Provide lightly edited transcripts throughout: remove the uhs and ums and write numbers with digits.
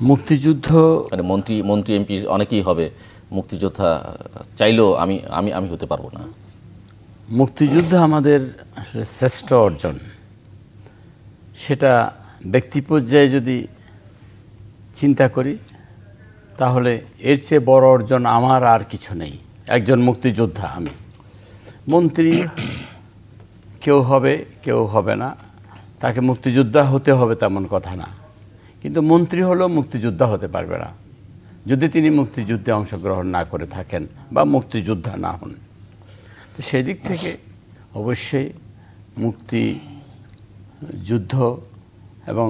মুক্তিযুদ্ধ মানে মন্ত্রী এমপি অনেকেই হবে, মুক্তিযোদ্ধা চাইলেও আমি হতে পারবো না। মুক্তিযুদ্ধ আমাদের শ্রেষ্ঠ অর্জন, সেটা ব্যক্তি পর্যায়ে যদি চিন্তা করি তাহলে এর চেয়ে বড় অর্জন আমার আর কিছু নেই। একজন মুক্তিযোদ্ধা আমি। মন্ত্রী কেউ হবে কেউ হবে না, তাকে মুক্তিযোদ্ধা হতে হবে তেমন কথা না, কিন্তু মন্ত্রী হলেও মুক্তিযোদ্ধা হতে পারবে না যদি তিনি মুক্তিযুদ্ধে অংশগ্রহণ না করে থাকেন বা মুক্তিযোদ্ধা না হন। তো সেই দিক থেকে অবশ্যই মুক্তিযুদ্ধ এবং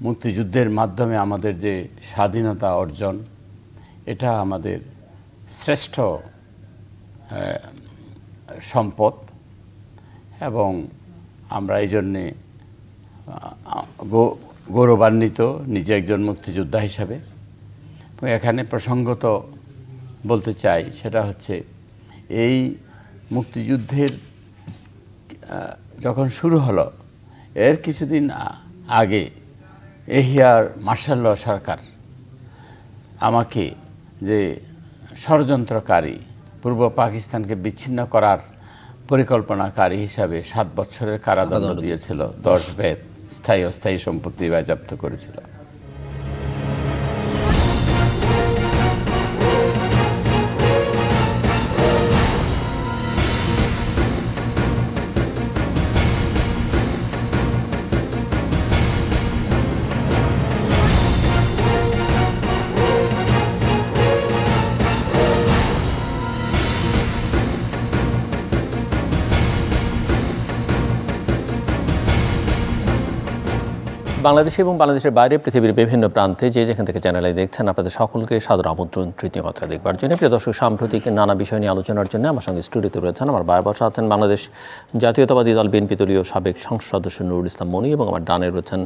মুক্তিযুদ্ধের মাধ্যমে আমাদের যে স্বাধীনতা অর্জন, এটা আমাদের শ্রেষ্ঠ সম্পদ এবং আমরা এই জন্যে গৌরবান্বিত নিজে একজন মুক্তিযোদ্ধা হিসাবে। এখানে প্রসঙ্গত বলতে চাই সেটা হচ্ছে এই মুক্তিযুদ্ধের যখন শুরু হলো এর কিছুদিন আগে এহিয়ার মার্শাল ল সরকার আমাকে যে ষড়যন্ত্রকারী, পূর্ব পাকিস্তানকে বিচ্ছিন্ন করার পরিকল্পনাকারী হিসাবে 7 বছরের কারাদণ্ড দিয়েছিল, 10 ভেদ স্থায়ী অস্থায়ী সম্পত্তি বাজেয়াপ্ত করেছিল। বাংলাদেশে এবং বাংলাদেশের বাইরে পৃথিবীর বিভিন্ন প্রান্তে যে যেখান থেকে চ্যানেলে দেখছেন, আপনাদের সকলকে সাদর আমন্ত্রণ তৃতীয় মাত্রা দেখবার জন্য। প্রিয় দর্শক, সাম্প্রতিক নানা বিষয় নিয়ে আলোচনার জন্য আমার সঙ্গে স্টুডিওতে রয়েছেন আমার বায়ে বসা আছেন বাংলাদেশ জাতীয়তাবাদী দল বিএনপি দলীয় সাবেক সংসদ সদস্য নুরুল ইসলাম মনি, এবং আমার ডানে রয়েছেন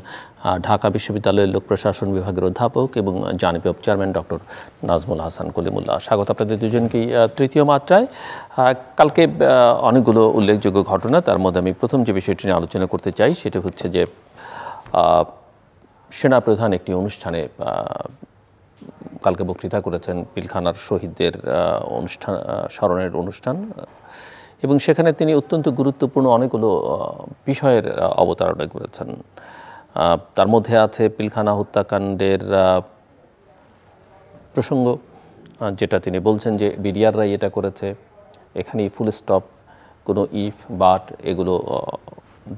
ঢাকা বিশ্ববিদ্যালয়ের লোক প্রশাসন বিভাগের অধ্যাপক এবং জানিপেপ চেয়ারম্যান ডক্টর নাজমুল হাসান কলিমুল্লাহ। স্বাগত আপনাদের দুজনকেই তৃতীয় মাত্রায়। কালকে অনেকগুলো উল্লেখযোগ্য ঘটনা, তার মধ্যে আমি প্রথম যে বিষয়টি নিয়ে আলোচনা করতে চাই সেটা হচ্ছে যে সেনাপ্রধান একটি অনুষ্ঠানে কালকে বক্তৃতা করেছেন, পিলখানার শহীদদের স্মরণের অনুষ্ঠান, এবং সেখানে তিনি অত্যন্ত গুরুত্বপূর্ণ অনেকগুলো বিষয়ের অবতারণা করেছেন। তার মধ্যে আছে পিলখানা হত্যাকাণ্ডের প্রসঙ্গ, যেটা তিনি বলছেন যে বিডিআররাই এটা করেছে, এখানেই ফুল স্টপ, কোনো ইফ বাট এগুলো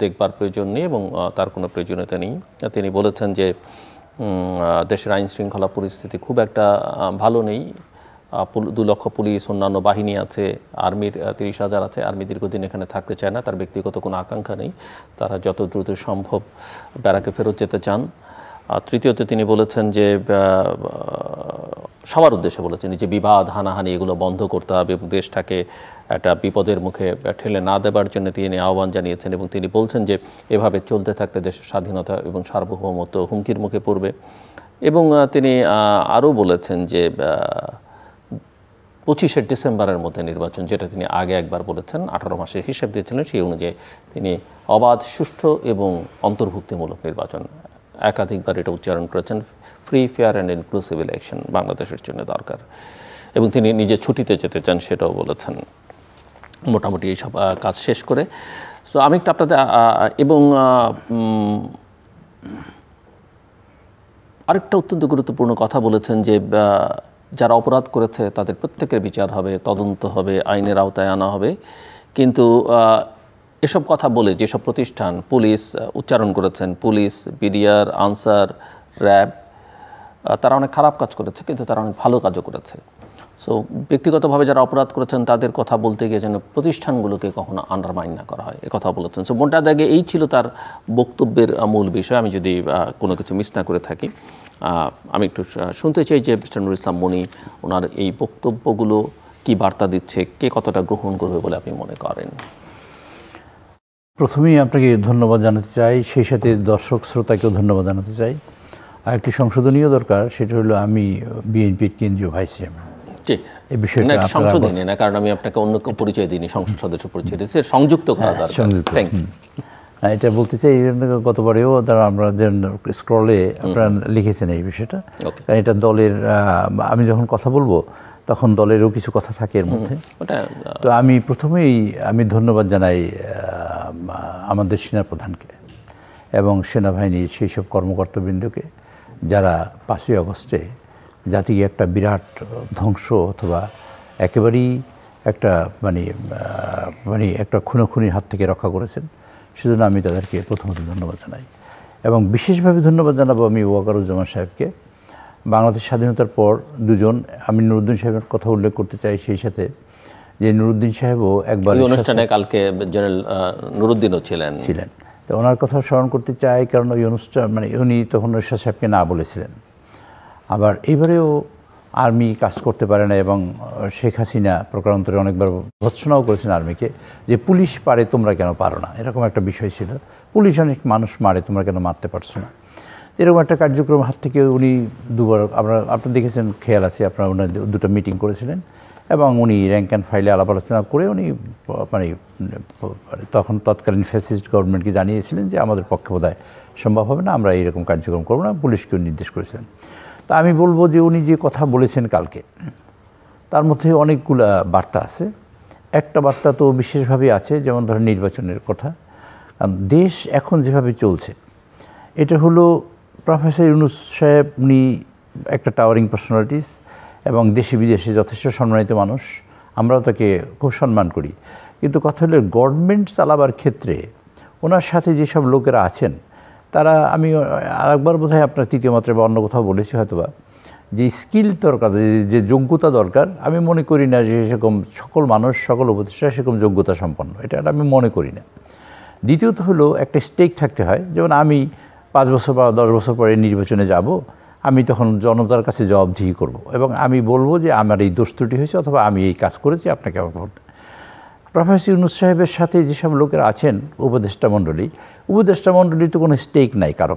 দেখবার প্রয়োজন নেই এবং তার কোনো প্রয়োজনীয়তা নেই। তিনি বলেছেন যে দেশের আইন শৃঙ্খলা পরিস্থিতি খুব একটা ভালো নেই, 2 লক্ষ পুলিশ, অন্যান্য বাহিনী আছে, আর্মির 30,000 আছে। আর্মি দীর্ঘদিন এখানে থাকতে চায় না, তার ব্যক্তিগত কোনো আকাঙ্ক্ষা নেই, তারা যত দ্রুত সম্ভব ব্যারাকে ফেরত যেতে চান। তৃতীয়ত তিনি বলেছেন যে সবার উদ্দেশ্যে বলেছেন যে বিবাদ হানাহানি এগুলো বন্ধ করতে হবে এবং দেশটাকে একটা বিপদের মুখে ঠেলে না দেবার জন্য তিনি আহ্বান জানিয়েছেন, এবং তিনি বলছেন যে এভাবে চলতে থাকলে দেশের স্বাধীনতা এবং সার্বভৌমত্ব হুমকির মুখে পড়বে। এবং তিনি আরও বলেছেন যে 25শে ডিসেম্বরের মধ্যে নির্বাচন, যেটা তিনি আগে একবার বলেছেন, 18 মাসের হিসাব দিয়েছিলেন, সেই অনুযায়ী তিনি অবাধ, সুষ্ঠু এবং অন্তর্ভুক্তিমূলক নির্বাচন, একাধিকবার এটা উচ্চারণ করেছেন, free, fair and inclusive election বাংলাদেশের জন্য দরকার, এবং তিনি নিজে ছুটিতে যেতে চান সেটাও বলেছেন মোটামুটি এইসব কাজ শেষ করে। সো আমি একটু আপনাদের এবং আরেকটা অত্যন্ত গুরুত্বপূর্ণ কথা বলেছেন যে যারা অপরাধ করেছে তাদের প্রত্যেকের বিচার হবে, তদন্ত হবে, আইনের আওতায় আনা হবে। কিন্তু এসব কথা বলে যেসব প্রতিষ্ঠান, পুলিশ উচ্চারণ করেছেন, পুলিশ, বিডিআর, আনসার, র্যাব, তারা অনেক খারাপ কাজ করেছে, কিন্তু তারা অনেক ভালো কাজও করেছে। সো ব্যক্তিগতভাবে যারা অপরাধ করেছেন তাদের কথা বলতে গিয়ে যেন প্রতিষ্ঠানগুলোকে কখনো আন্ডারমাইন না করা হয়, এ কথা বলেছেন। সো মোটা দাগে এই ছিল তার বক্তব্যের মূল বিষয়। আমি যদি কোনো কিছু মিস না করে থাকি, আমি একটু শুনতে চাই যে মিস্টার নুরুল ইসলাম মনি ওনার এই বক্তব্যগুলো কি বার্তা দিচ্ছে, কে কতটা গ্রহণ করবে বলে আপনি মনে করেন? প্রথমেই আপনাকে ধন্যবাদ জানাতে চাই, সেই সাথে দর্শক শ্রোতাকেও ধন্যবাদ জানাতে চাই। আর একটি সংশোধনীয় দরকার, সেটা হলো আমি বিএনপির কেন্দ্রীয় ভাইস চেয়ারম্যান। এই বিষয়টা সংশোধনী না, কারণ আমি আপনাকে অন্য পরিচয় দিইনি, সংসদ সদস্য পরিচয় দিয়েছি, সংযুক্ত করা দরকার। এটা বলতে চাই, গতবারেও তারা আমরা স্ক্রলে আপনারা লিখেছেন এই বিষয়টা। কারণ এটা দলের, আমি যখন কথা বলবো তখন দলেরও কিছু কথা থাকে এর মধ্যে। তো আমি প্রথমেই ধন্যবাদ জানাই আমাদের সেনাপ্রধানকে এবং সেনাবাহিনীর সেই সব কর্মকর্তাবৃন্দকে যারা 5ই আগস্টে জাতিকে একটা বিরাট ধ্বংস অথবা একেবারেই একটা মানে একটা খুনোখুনির হাত থেকে রক্ষা করেছেন। সেজন্য আমি তাদেরকে প্রথমত ধন্যবাদ জানাই এবং বিশেষভাবে ধন্যবাদ জানাবো আমি ওয়াকারুজ্জামান সাহেবকে। বাংলাদেশ স্বাধীনতার পর দুজন, আমি নুরুদ্দিন সাহেবের কথা উল্লেখ করতে চাই সেই সাথে, যে নুরুদ্দিন সাহেবও একবার অনুষ্ঠানে কালকে জেনারেল নুরুদ্দিনও ছিলেন। তো ওনার কথা স্মরণ করতে চাই, কারণ ওই অনুষ্ঠান উনি তখন এরশাদ সাহেবকে না বলেছিলেন। আবার এইবারেও আর্মি কাজ করতে পারে না এবং শেখ হাসিনা প্রকারান্তরে অনেকবার ভৎসনাও করেছেন আর্মিকে যে পুলিশ পারে তোমরা কেন পারো না, এরকম একটা বিষয় ছিল। পুলিশ অনেক মানুষ মারে, তোমরা কেন মারতে পারছো না। এরকম একটা কার্যক্রম হাত থেকে উনি দুবার, আপনারা দেখেছেন, খেয়াল আছে, আপনারা উনি 2টা মিটিং করেছিলেন এবং উনি র্যাঙ্ক অ্যান্ড ফাইলে আলাপ আলোচনা করে উনি তখন তৎকালীন ফ্যাসিস্ট গভর্নমেন্টকে জানিয়েছিলেন যে আমাদের পক্ষে বোধহয় সম্ভব হবে না, আমরা এইরকম কার্যক্রম করবো না, পুলিশকেও নির্দেশ করেছিলেন। তা আমি বলবো যে উনি যে কথা বলেছেন কালকে, তার মধ্যে অনেকগুলা বার্তা আছে। একটা বার্তা তো বিশেষভাবে আছে, যেমন ধরেন নির্বাচনের কথা। কারণ দেশ এখন যেভাবে চলছে, এটা হলো প্রফেসর ইউনূস সাহেব, উনি একটা টাওয়ারিং পার্সোনালিটিস এবং দেশে বিদেশে যথেষ্ট সম্মানিত মানুষ, আমরাও তাকে খুব সম্মান করি। কিন্তু কথা হলো গভর্নমেন্ট চালাবার ক্ষেত্রে ওনার সাথে যেসব লোকেরা আছেন তারা, আমি আরেকবার বোধহয় আপনার 3য় মাত্রায় বা অন্য কোথাও বলেছি হয়তোবা, যে স্কিল দরকার, যে যোগ্যতা দরকার, আমি মনে করি না যে সেরকম সকল মানুষ, সকল উপদেষ্টা সেরকম যোগ্যতা সম্পন্ন, এটা আমি মনে করি না। দ্বিতীয়ত হলো একটা স্টেক থাকতে হয়। যেমন আমি 5 বছর বা 10 বছর পরে নির্বাচনে যাব, আমি তখন জনতার কাছে জবাবদিহি করব এবং আমি বলবো যে আমার এই দোষ ত্রুটি হয়েছে অথবা আমি এই কাজ করেছি, আপনাকে আমার ভোট। প্রফেসর ইউনূস সাহেবের সাথে যেসব লোকেরা আছেন উপদেষ্টা মণ্ডলী তো কোনো স্টেক নাই কারো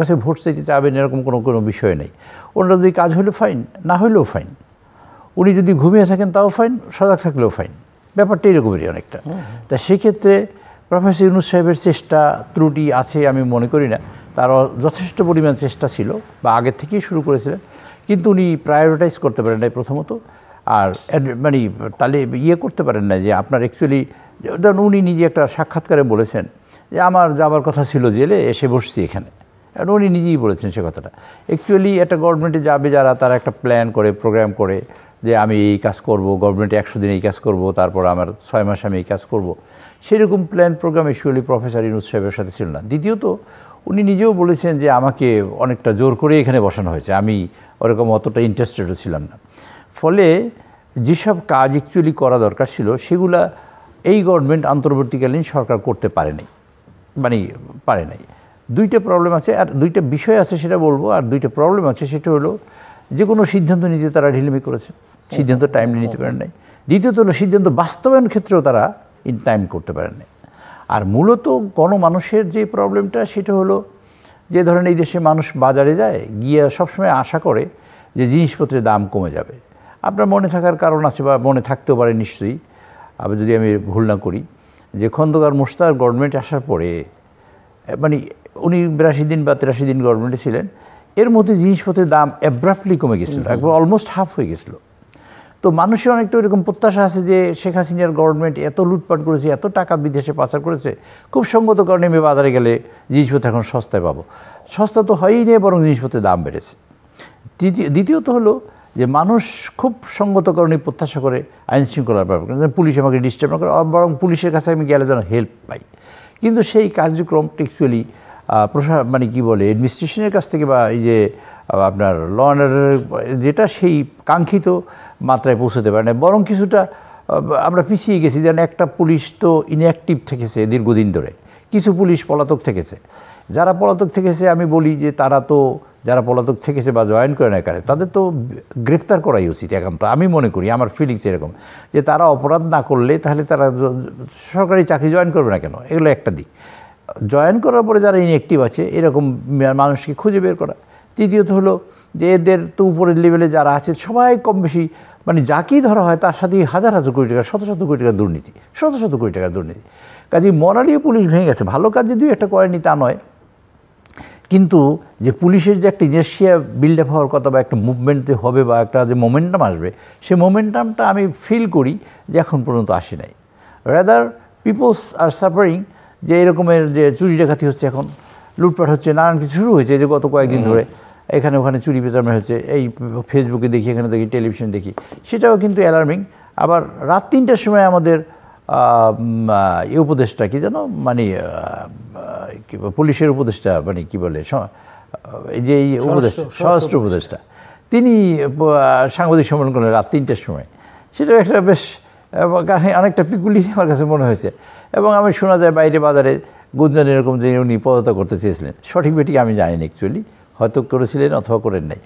কাছে ভোট চাইতে চাবেন এরকম কোনো বিষয় নেই। ওনারা যদি কাজ হলে ফাইন, না হলেও ফাইন। উনি যদি ঘুমিয়ে থাকেন তাও ফাইন, সজাগ থাকলেও ফাইন। ব্যাপারটা এরকমেরই অনেকটা। তা সেক্ষেত্রে প্রফেসর ইউনূস সাহেবের চেষ্টা ত্রুটি আছে আমি মনে করি না। তারও যথেষ্ট পরিমাণ চেষ্টা ছিল বা আগের থেকেই শুরু করেছিলেন, কিন্তু উনি প্রায়োরিটাইজ করতে পারেন নাই প্রথমত। আর তাহলে করতে পারেন না যে আপনার অ্যাকচুয়ালি, ধরুন উনি নিজে একটা সাক্ষাৎকারে বলেছেন যে আমার যাবার কথা ছিল জেলে, এসে বসছি এখানে। উনি নিজেই বলেছেন সে কথাটা। অ্যাকচুয়ালি একটা গভর্নমেন্টে যাবে যারা, তারা একটা প্ল্যান করে, প্রোগ্রাম করে যে আমি এই কাজ করব, গভর্নমেন্টে 100 দিন এই কাজ করব, তারপর আমার 6 মাস আমি এই কাজ করব, সেরকম plan programme actually professor Yunus সাহেবের সাথে ছিল না। দ্বিতীয়ত উনি নিজেও বলেছেন যে আমাকে অনেকটা জোর করে এখানে বসানো হয়েছে, আমি ওরকম অতটা ইন্টারেস্টেডও ছিলাম না। ফলে যেসব কাজ অ্যাকচুয়ালি করা দরকার ছিল সেগুলা এই গভর্নমেন্ট অন্তর্বর্তীকালীন সরকার করতে পারে নাই। 2টা প্রবলেম আছে, আর 2টা বিষয় আছে সেটা বলবো। আর 2টা প্রবলেম আছে, সেটা হলো যে কোনো সিদ্ধান্ত নিতে তারা ঢিলেমি করেছে, সিদ্ধান্ত টাইমলি নিতে পারেন নাই। দ্বিতীয়ত হলো সিদ্ধান্ত বাস্তবায়ন ক্ষেত্রেও তারা ইন টাইম করতে পারেন নাই। আর মূলত গণমানুষের যে প্রবলেমটা, সেটা হলো যে ধরেন এই দেশে মানুষ বাজারে যায়, গিয়ে সবসময় আশা করে যে জিনিসপত্রের দাম কমে যাবে। আপনার মনে থাকার কারণ আছে বা মনে থাকতেও পারে নিশ্চয়ই, আবার যদি আমি ভুল না করি, যে খন্দকার মোশতাক গভর্নমেন্টে আসার পরে উনি 82 দিন বা 83 দিন গভর্নমেন্টে ছিলেন, এর মধ্যে জিনিসপত্রের দাম অ্যাব্রাপ্টলি কমে গেছিলো, একবার অলমোস্ট হাফ হয়ে গেছিলো। তো মানুষের অনেকটা এরকম প্রত্যাশা আছে যে শেখ হাসিনার গভর্নমেন্ট এত লুটপাট করেছে, এত টাকা বিদেশে পাচার করেছে, খুব সঙ্গত কারণে আমি বাজারে গেলে জিনিসপত্র এখন সস্তায় পাবো। সস্তা তো হয়ই নেই, বরং জিনিসপত্রের দাম বেড়েছে। দ্বিতীয়ত হলো যে মানুষ খুব সঙ্গত কারণে প্রত্যাশা করে আইন শৃঙ্খলার ব্যাপারে, পুলিশ আমাকে ডিস্টার্ব না করে, বরং পুলিশের কাছে আমি গেলে যেন হেল্প পাই। কিন্তু সেই কার্যক্রমটা অ্যাকচুয়ালি অ্যাডমিনিস্ট্রেশনের কাছ থেকে বা এই যে আপনার ল অ্যান্ড অর্ডারের যেটা, সেই কাঙ্ক্ষিত মাত্রায় পৌঁছতে পারে না, বরং কিছুটা আমরা পিছিয়ে গেছি। যেন একটা পুলিশ তো ইনঅ্যাক্টিভ থেকেছে দীর্ঘদিন ধরে, কিছু পুলিশ পলাতক থেকেছে। যারা পলাতক থেকেছে, আমি বলি যে তারা তো, যারা পলাতক থেকেছে বা জয়েন করে না কারে, তাদের তো গ্রেপ্তার করাই উচিত একান্ত। আমি মনে করি, আমার ফিলিংস এরকম, যে তারা অপরাধ না করলে তাহলে তারা সরকারি চাকরি জয়েন করবে না কেন, এগুলো একটা দিক। জয়েন করার পরে যারা ইনঅ্যাক্টিভ আছে এরকম মানুষকে খুঁজে বের করা। তৃতীয়ত হলো যে এদের তো উপরের লেভেলে যারা আছে সবাই কম বেশি মানে যাকেই ধরা হয় তার সাথে হাজার হাজার কোটি টাকা, শত শত কোটি টাকা দুর্নীতি, শত শত কোটি টাকা দুর্নীতি। কাজে মরালিও পুলিশ ভেঙে গেছে, ভালো কাজে দুই একটা করেনি তা নয়, কিন্তু যে পুলিশের যে একটা ইনার্শিয়া বিল্ড আপ হওয়ার কথা বা একটা মুভমেন্ট হবে বা একটা যে মোমেন্টাম আসবে, সেই মোমেন্টামটা আমি ফিল করি যে এখন পর্যন্ত আসে নাই। রাদার পিপলস আর সাফারিং, যে এরকমের যে চুরি ডাকাতি হচ্ছে, এখন লুটপাট হচ্ছে, নানান কিছু শুরু হয়েছে যে গত কয়েকদিন ধরে এখানে ওখানে চুরি বেচার হচ্ছে, এই ফেসবুকে দেখি, এখানে দেখি, টেলিভিশন দেখি, সেটাও কিন্তু অ্যালার্মিং। আবার রাত 3টার সময় আমাদের উপদেষ্টা কি জানো, মানে পুলিশের উপদেষ্টা, মানে কি বলে, যে এই উপদেষ্টা, স্বরাষ্ট্র উপদেষ্টা, তিনি সাংবাদিক সম্মেলন করেন রাত 3টার সময়। সেটাও একটা বেশ অনেকটা পিকুলিয়ার আমার কাছে মনে হয়েছে। এবং আমি শোনা যায় বাইরে বাজারে গুঞ্জন এরকম যে উনি পদত্যাগ করতে চেয়েছিলেন, সঠিক বেটি আমি জানি না, অ্যাকচুয়ালি হয়তো করেছিলেন অথবা করেন নাই।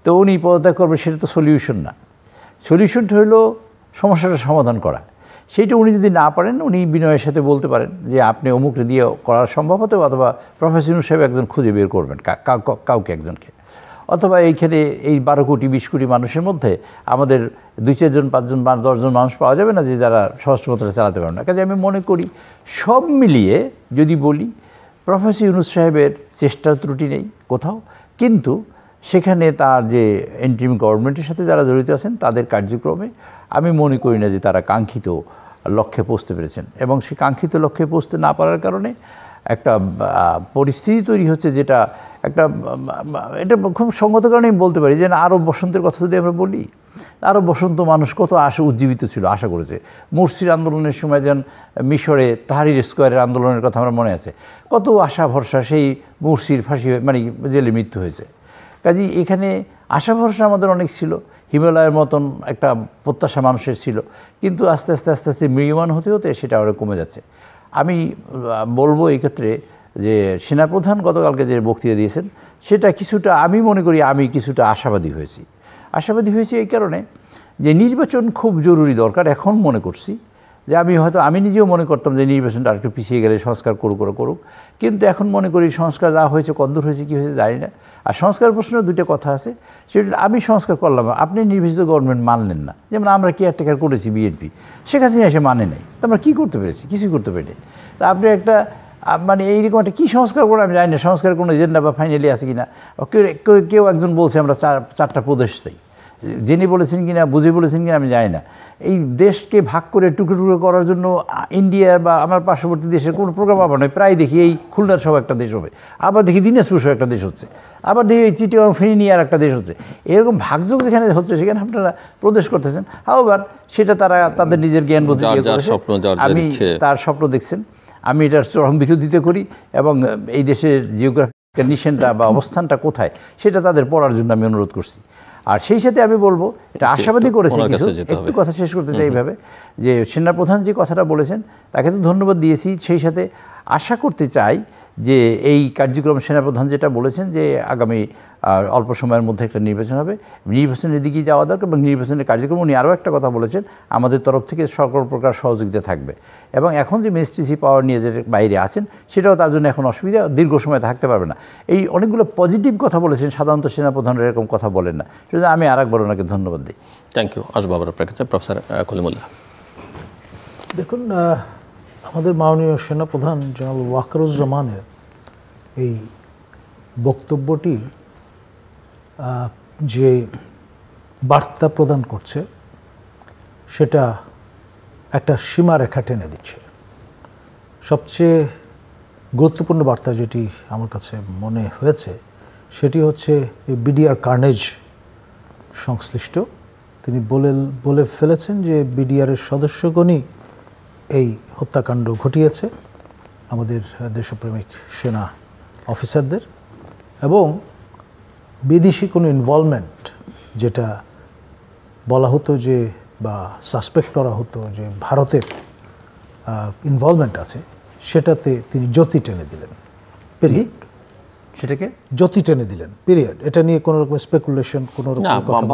তো উনি পদত্যাগ করবে, সেটা তো সলিউশন না। সলিউশনটা হলো সমস্যাটা সমাধান করা। সেইটা উনি যদি না পারেন, উনি বিনয়ের সাথে বলতে পারেন যে আপনি অমুকটা দিয়ে করা সম্ভব হতো, অথবা প্রফেসর হিসেবে একজন খুঁজে বের করবেন কাউকে একজনকে, অথবা এইখানে এই 12 কোটি 20 কোটি মানুষের মধ্যে আমাদের 2-4 জন 5 জন 10 জন মানুষ পাওয়া যাবে না যে যারা স্বরাষ্ট্র মন্ত্রণালয় চালাতে পারবে না। কাজে আমি মনে করি সব মিলিয়ে যদি বলি, প্রফেসর ইউনূস সাহেবের চেষ্টার ত্রুটি নেই কোথাও, কিন্তু সেখানে তার যে ইন্টারিম গভর্নমেন্টের সাথে যারা জড়িত আছেন তাদের কার্যক্রমে আমি মনে করি না যে তারা কাঙ্ক্ষিত লক্ষ্যে পৌঁছতে পেরেছেন। এবং সেই কাঙ্ক্ষিত লক্ষ্যে পৌঁছতে না পারার কারণে একটা পরিস্থিতি তৈরি হচ্ছে, যেটা একটা, এটা খুব সঙ্গত কারণে আমি বলতে পারি যে আরব বসন্তের কথা যদি আমরা বলি, আরব বসন্ত মানুষ কত উজ্জীবিত ছিল, আশা করেছে। মুরসির আন্দোলনের সময় যেন মিশরে তাহরির স্কোয়ারের আন্দোলনের কথা আমার মনে আছে, কত আশা ভরসা, সেই মুরসির ফাঁসি মানে জেলে মৃত্যু হয়েছে। কাজেই এখানে আশা ভরসা আমাদের অনেক ছিল, হিমালয়ের মতন একটা প্রত্যাশা মানুষের ছিল, কিন্তু আস্তে আস্তে আস্তে আস্তে ম্রিয়মাণ হতে হতে সেটা আরও কমে যাচ্ছে। আমি বলবো এই ক্ষেত্রে যে সেনাপ্রধান গতকালকে যে বক্তৃতা দিয়েছেন, সেটা কিছুটা আমি মনে করি আমি কিছুটা আশাবাদী হয়েছি এই কারণে যে নির্বাচন খুব জরুরি দরকার। এখন মনে করছি যে আমি নিজেও মনে করতাম যে নির্বাচনটা আরেকটু পিছিয়ে গেলে সংস্কার করুক, কিন্তু এখন মনে করি সংস্কার যা হয়েছে, কদ্দূর হয়েছে, কী হয়েছে জানি না। আর সংস্কার প্রশ্নে 2টা কথা আছে, সেটা আমি সংস্কার করলাম, আপনি নির্বাচিত গভর্নমেন্ট মানলেন না। যেমন আমরা কেয়ারটেকার করেছি বিএনপি, শেখ হাসিনা এসে মানে নাই, তো আমরা কী করতে পেরেছি? কিছুই করতে পারি। তা আপনি একটা মানে এইরকম একটা কী সংস্কার করে আমি জানি না, সংস্কার কোনো এজেন্ডা বা ফাইনালি আছে কি না। কেউ একজন বলছে আমরা 4টা প্রদেশ চাই, জেনে বলেছেন কিনা, বুঝে বলেছেন কিনা আমি জানি না। এই দেশকে ভাগ করে টুকরো টুকরো করার জন্য ইন্ডিয়া বা আমার পার্শ্ববর্তী দেশের কোনো প্রোগ্রাম আবার নয়। প্রায় দেখি এই খুলনার সব একটা দেশ হবে, আবার দেখি দিনাজপুর সব একটা দেশ হচ্ছে, আবার দেখি এই চিটিগাং ফেনী আর একটা দেশ হচ্ছে। এরকম ভাগযোগ যেখানে হচ্ছে সেখানে আপনারা প্রদেশ করতেছেন। হাওবার সেটা তারা তাদের নিজের জ্ঞান বুদ্ধি দিয়ে করেছে, আমি তার স্বপ্ন দেখছেন, আমি এটার চরম বিরোধিতা করি। এবং এই দেশের জিওগ্রাফিক কন্ডিশনটা বা অবস্থানটা কোথায় সেটা তাদের পড়ার জন্য আমি অনুরোধ করছি। আর সেই সাথে আমি বলবো এটা আশাবাদী করেছে কিছু, একটু কথা শেষ করতে চাই এইভাবে যে সেনাপ্রধান যে কথাটা বলেছেন তাকে তো ধন্যবাদ দিয়েছি, সেই সাথে আশা করতে চাই যে এই কার্যক্রম সেনাপ্রধান যেটা বলেছেন যে আগামী অল্প সময়ের মধ্যে একটা নির্বাচন হবে, নির্বাচনের দিকে যাওয়া দরকার। এবং নির্বাচনের কার্যক্রম উনি আরও একটা কথা বলেছেন, আমাদের তরফ থেকে সকল প্রকার সহযোগিতা থাকবে। এবং এখন যে মিনিস্ট্রি পাওয়ার নিয়ে যে বাইরে আছেন সেটাও তার জন্য এখন অসুবিধা, দীর্ঘ সময় থাকতে পারবে না। এই অনেকগুলো পজিটিভ কথা বলেছেন, সাধারণত সেনাপ্রধানরা এরকম কথা বলেন না। সেজন্য আমি আরেকবার ওনাকে ধন্যবাদ দিই। Thank you. আসবো আবার আপনার কাছে প্রফেসর কলিমুল্লাহ। দেখুন, আমাদের মাননীয় সেনাপ্রধান জেনারেল ওয়াকারুজ্জামানের এই বক্তব্যটি যে বার্তা প্রদান করছে সেটা একটা সীমারেখা টেনে দিচ্ছে। সবচেয়ে গুরুত্বপূর্ণ বার্তা যেটি আমার কাছে মনে হয়েছে সেটি হচ্ছে এই বিডিআর কার্নেজ সংশ্লিষ্ট। তিনি বলে ফেলেছেন যে বিডিআরের সদস্যগণই এই হত্যাকাণ্ড ঘটিয়েছে আমাদের দেশপ্রেমিক সেনা অফিসারদের, এবং বিদেশি কোনো ইনভলভমেন্ট যেটা বলা হতো যে বা সাসপেক্ট করা হতো যে ভারতের ইনভলভমেন্ট আছে, সেটাতে তিনি জ্যোতি টেনে দিলেন, পিরিয়ড। সেটাকে জ্যোতি টেনে দিলেন, পিরিয়ড। এটা নিয়ে কোনো রকম স্পেকুলেশন, কোনো রকম কথা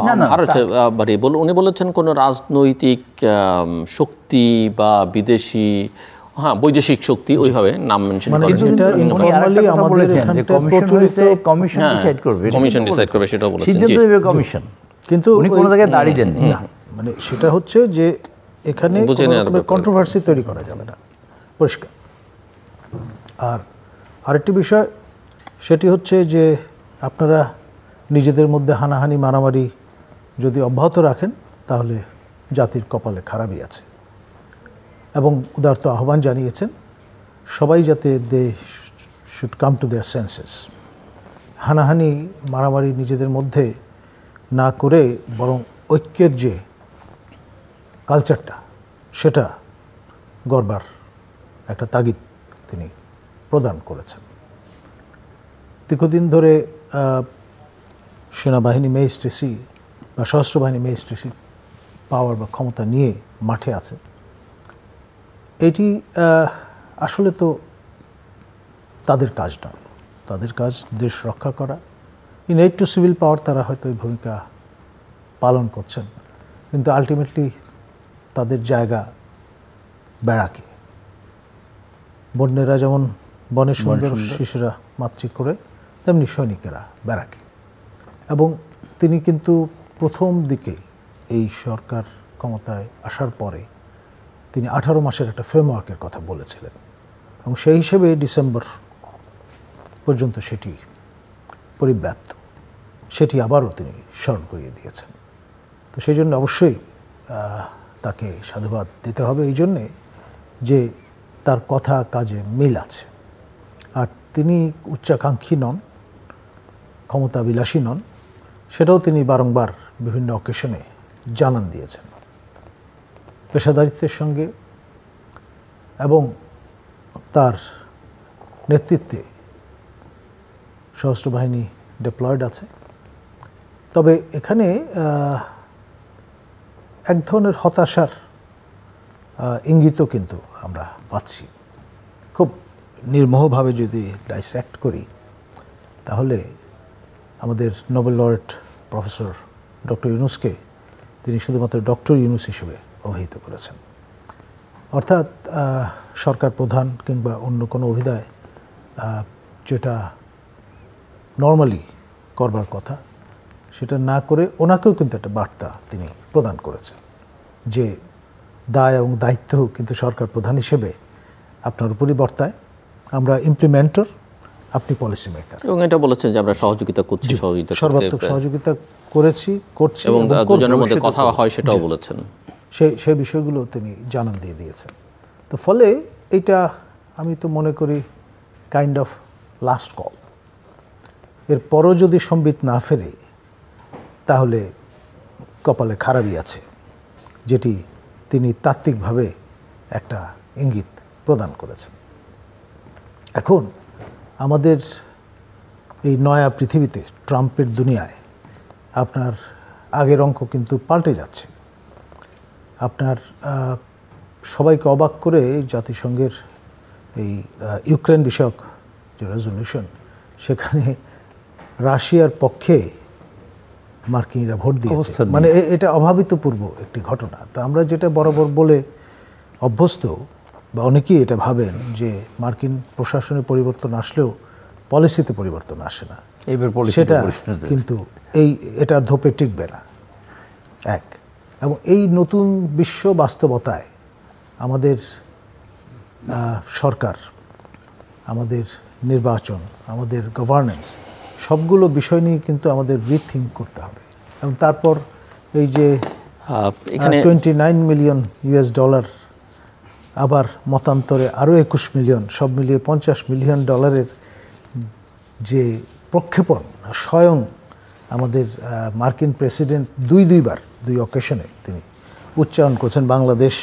উনি বলেছেন কোনো রাজনৈতিক শক্তি বা বিদেশি বৈদেশিক শক্তি ওইভাবে নাম মেনশন করেন। এটা ইনফরমালি আমাদের এখানটা প্রচলিত কমিশন ডিসাইড করবে, কমিশন ডিসাইড করবে সেটাও বলেছেন। সিদ্ধান্ত নেবে কমিশন, কিন্তু উনি কোনো জায়গায় দাঁড়িয়ে দেন না। মানে সেটা হচ্ছে যে এখানে কন্ট্রোভার্সি তৈরি করা যাবে না, পরিষ্কার। আর আরেকটি বিষয় সেটি হচ্ছে যে আপনারা নিজেদের মধ্যে হানাহানি মারামারি যদি অব্যাহত রাখেন তাহলে জাতির কপালে খারাপই আছে, এবং উদারত আহ্বান জানিয়েছেন সবাই যাতে they should come to their senses. হানাহানি মারামারি নিজেদের মধ্যে না করে বরং ঐক্যের যে কালচারটা সেটা গড়বার একটা তাগিদ তিনি প্রদান করেছেন। দীর্ঘদিন ধরে সেনাবাহিনী ম্যাজিস্ট্রেসি বা সশস্ত্র বাহিনী ম্যাজিস্ট্রেসি পাওয়ার বা ক্ষমতা নিয়ে মাঠে আছে। এটি আসলে তো তাদের কাজ নয়, তাদের কাজ দেশ রক্ষা করা। ইন এইড টু সিভিল পাওয়ার তারা হয়তো এই ভূমিকা পালন করছেন, কিন্তু আলটিমেটলি তাদের জায়গা ব্যারাকে। বন্যেরা যেমন বনে সুন্দর, শিশুরা মাতৃ করে, তেমনি সৈনিকেরা ব্যারাকে। এবং তিনি কিন্তু প্রথম দিকে এই সরকার ক্ষমতায় আসার পরে তিনি 18 মাসের একটা ফ্রেমওয়ার্কের কথা বলেছিলেন, এবং সেই হিসেবে ডিসেম্বর পর্যন্ত সেটি পরিব্যাপ্ত, সেটি আবারও তিনি স্মরণ করিয়ে দিয়েছেন। তো সেই জন্য অবশ্যই তাকে সাধুবাদ দিতে হবে এই জন্যে যে তার কথা কাজে মিল আছে। আর তিনি উচ্চাকাঙ্ক্ষী নন, ক্ষমতাবিলাসী নন, সেটাও তিনি বারংবার বিভিন্ন অকেশনে জানান দিয়েছেন। পেশাদারিত্বের সঙ্গে এবং তার নেতৃত্বে সশস্ত্র বাহিনী ডিপ্লয়েড আছে। তবে এখানে এক ধরনের হতাশার ইঙ্গিতও কিন্তু আমরা পাচ্ছি। খুব নির্মোহভাবে যদি ডাইসেক্ট করি তাহলে আমাদের নোবেল লরেট প্রফেসর ডক্টর ইউনুসকে তিনি শুধুমাত্র ডক্টর ইউনুস হিসেবে অভিহিত করেছেন। অর্থাৎ সরকার প্রধান কিংবা অন্য কোনো অভিধায় যেটা নর্মালি করবার কথা সেটা না করে ওনাকেও কিন্তু একটা বার্তা তিনি প্রদান করেছেন যে দায় এবং দায়িত্ব কিন্তু সরকার প্রধান হিসেবে আপনার উপরই বর্তায়। আমরা ইমপ্লিমেন্টর, আপনি পলিসি মেকার। এবং এটা বলেছেন যে আমরা সহযোগিতা করছি, সর্বাত্মক সহযোগিতা করছি এবং দুজনের মধ্যে কথা হয় সেটাও বলেছেন। সেই বিষয়গুলো তিনি জানান দিয়ে দিয়েছেন। তো ফলে এটা আমি তো মনে করি কাইন্ড অফ লাস্ট কল। এরপরও যদি সম্বিত না ফেরে তাহলে কপালে খারাপই আছে, যেটি তিনি তাত্ত্বিকভাবে একটা ইঙ্গিত প্রদান করেছেন। এখন আমাদের এই নয়া পৃথিবীতে, ট্রাম্পের দুনিয়ায় আপনার আগের অঙ্ক কিন্তু পাল্টে যাচ্ছে। আপনার সবাইকে অবাক করে জাতিসংঘের এই ইউক্রেন বিষয়ক যে রেজলিউশন, সেখানে রাশিয়ার পক্ষে মার্কিনিরা ভোট দিয়েছে। মানে এটা অভাবিতপূর্ব একটি ঘটনা। তো আমরা যেটা বরাবর বলে অভ্যস্ত, বা অনেকেই এটা ভাবেন যে মার্কিন প্রশাসনে পরিবর্তন আসলেও পলিসিতে পরিবর্তন আসে না, সেটা কিন্তু এটার ধোপে টিকবে না। এক, এবং এই নতুন বিশ্ব বাস্তবতায় আমাদের সরকার, আমাদের নির্বাচন, আমাদের গভর্নেন্স, সবগুলো বিষয় নিয়ে কিন্তু আমাদের রিথিঙ্ক করতে হবে। এবং তারপর এই যে 29 মিলিয়ন US ডলার, আবার মতান্তরে আরও 21 মিলিয়ন, সব মিলিয়ে 50 মিলিয়ন ডলারের যে প্রক্ষেপণ স্বয়ং আমাদের মার্কিন প্রেসিডেন্ট দুইবার দুই অকেশনে তিনি উচ্চারণ করছেন বাংলাদেশ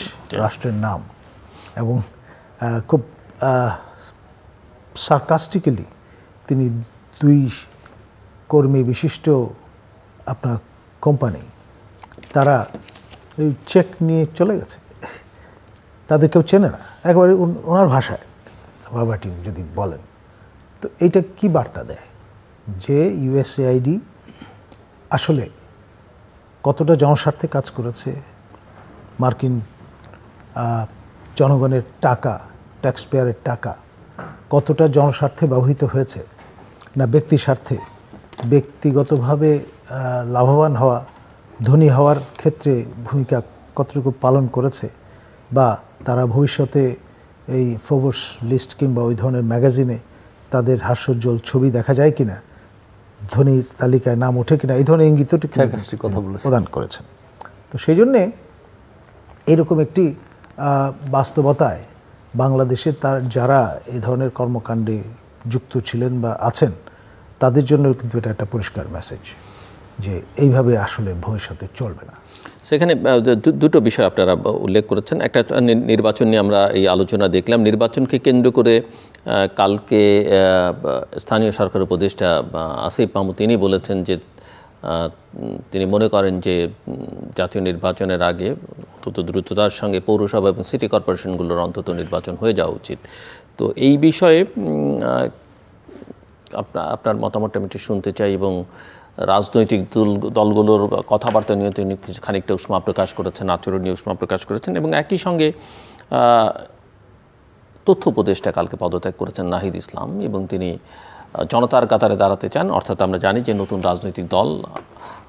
রাষ্ট্রের নাম, এবং খুব সার্কাস্টিক্যালি তিনি দুই কর্মী বিশিষ্ট আপনার কোম্পানি, তারা ওই চেক নিয়ে চলে গেছে, তাদের কেউ চেনে না, একবারে ওনার ভাষায় ভার্বাটিম যদি বলেন। তো এইটা কি বার্তা দেয় যে ইউএসএআইডি আসলে কতটা জনস্বার্থে কাজ করেছে, মার্কিন জনগণের টাকা, ট্যাক্স পেয়ারের টাকা কতটা জনস্বার্থে ব্যবহৃত হয়েছে না ব্যক্তি স্বার্থে, ব্যক্তিগতভাবে লাভবান হওয়া ধনী হওয়ার ক্ষেত্রে ভূমিকা কতটুকু পালন করেছে, বা তারা ভবিষ্যতে এই ফোর্বস লিস্ট কিংবা ওই ধরনের ম্যাগাজিনে তাদের হাস্যোজ্জ্বল ছবি দেখা যায় কিনা, ধনীর তালিকায় নাম ওঠে কিনা, এই ধরনের ইঙ্গিতটি প্রদান করেছেন। তো সেই জন্যে এরকম একটি বাস্তবতায় বাংলাদেশে তার যারা এই ধরনের কর্মকাণ্ডে যুক্ত ছিলেন বা আছেন তাদের জন্য কিন্তু এটা একটা পরিষ্কার মেসেজ যে এইভাবে আসলে ভবিষ্যতে চলবে না। সেখানে দুটো বিষয় আপনারা উল্লেখ করেছেন। একটা নির্বাচন নিয়ে আমরা এই আলোচনা দেখলাম। নির্বাচনকে কেন্দ্র করে কালকে স্থানীয় সরকার উপদেষ্টা আসিফ মাহমুদ তিনি বলেছেন যে তিনি মনে করেন যে জাতীয় নির্বাচনের আগে অন্তত দ্রুততার সঙ্গে পৌরসভা এবং সিটি কর্পোরেশনগুলোর অন্তত নির্বাচন হয়ে যাওয়া উচিত। তো এই বিষয়ে আপনার মতামতটা আমি একটু শুনতে চাই, এবং রাজনৈতিক দলগুলোর কথাবার্তা নিয়ে তিনি খানিকটা উষ্মা প্রকাশ করেছেন, আচরণ নিয়ে উষ্মা প্রকাশ করেছেন, এবং একই সঙ্গে তথ্য উপদেষ্টা কালকে পদত্যাগ করেছেন নাহিদ ইসলাম, এবং তিনি জনতার কাতারে দাঁড়াতে চান। অর্থাৎ আমরা জানি যে নতুন রাজনৈতিক দল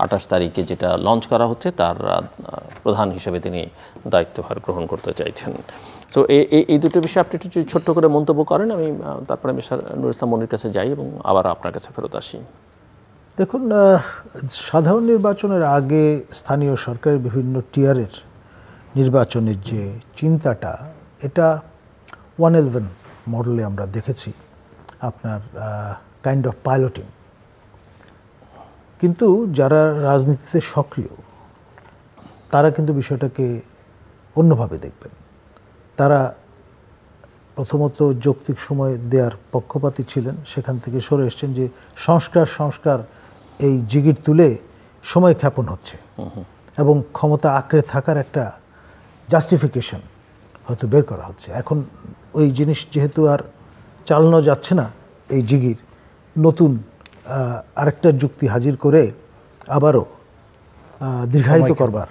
28 তারিখে যেটা লঞ্চ করা হচ্ছে তার প্রধান হিসেবে তিনি দায়িত্বভার গ্রহণ করতে চাইছেন। তো এই দুটো বিষয়ে আপনি একটু ছোট্ট করে মন্তব্য করেন, আমি তারপরে আমি নুরুল ইসলাম মনির কাছে যাই এবং আবার আপনার কাছে ফেরত আসি। দেখুন, সাধারণ নির্বাচনের আগে স্থানীয় সরকারের বিভিন্ন টিয়ারের নির্বাচনের যে চিন্তাটা, এটা 111 মডেলে আমরা দেখেছি আপনার কাইন্ড অফ পাইলটিং। কিন্তু যারা রাজনীতিতে সক্রিয় তারা কিন্তু বিষয়টাকে অন্যভাবে দেখবেন। তারা প্রথমত যৌক্তিক সময় দেওয়ার পক্ষপাতী ছিলেন, সেখান থেকে সরে এসছেন যে সংস্কার এই জিগির তুলে সময় ক্ষেপণ হচ্ছে এবং ক্ষমতা আঁকড়ে থাকার একটা জাস্টিফিকেশন হয়তো বের করা হচ্ছে। এখন ওই জিনিস যেহেতু আর চালানো যাচ্ছে না, এই জিগির নতুন আরেকটা যুক্তি হাজির করে আবারও দীর্ঘায়িত করবার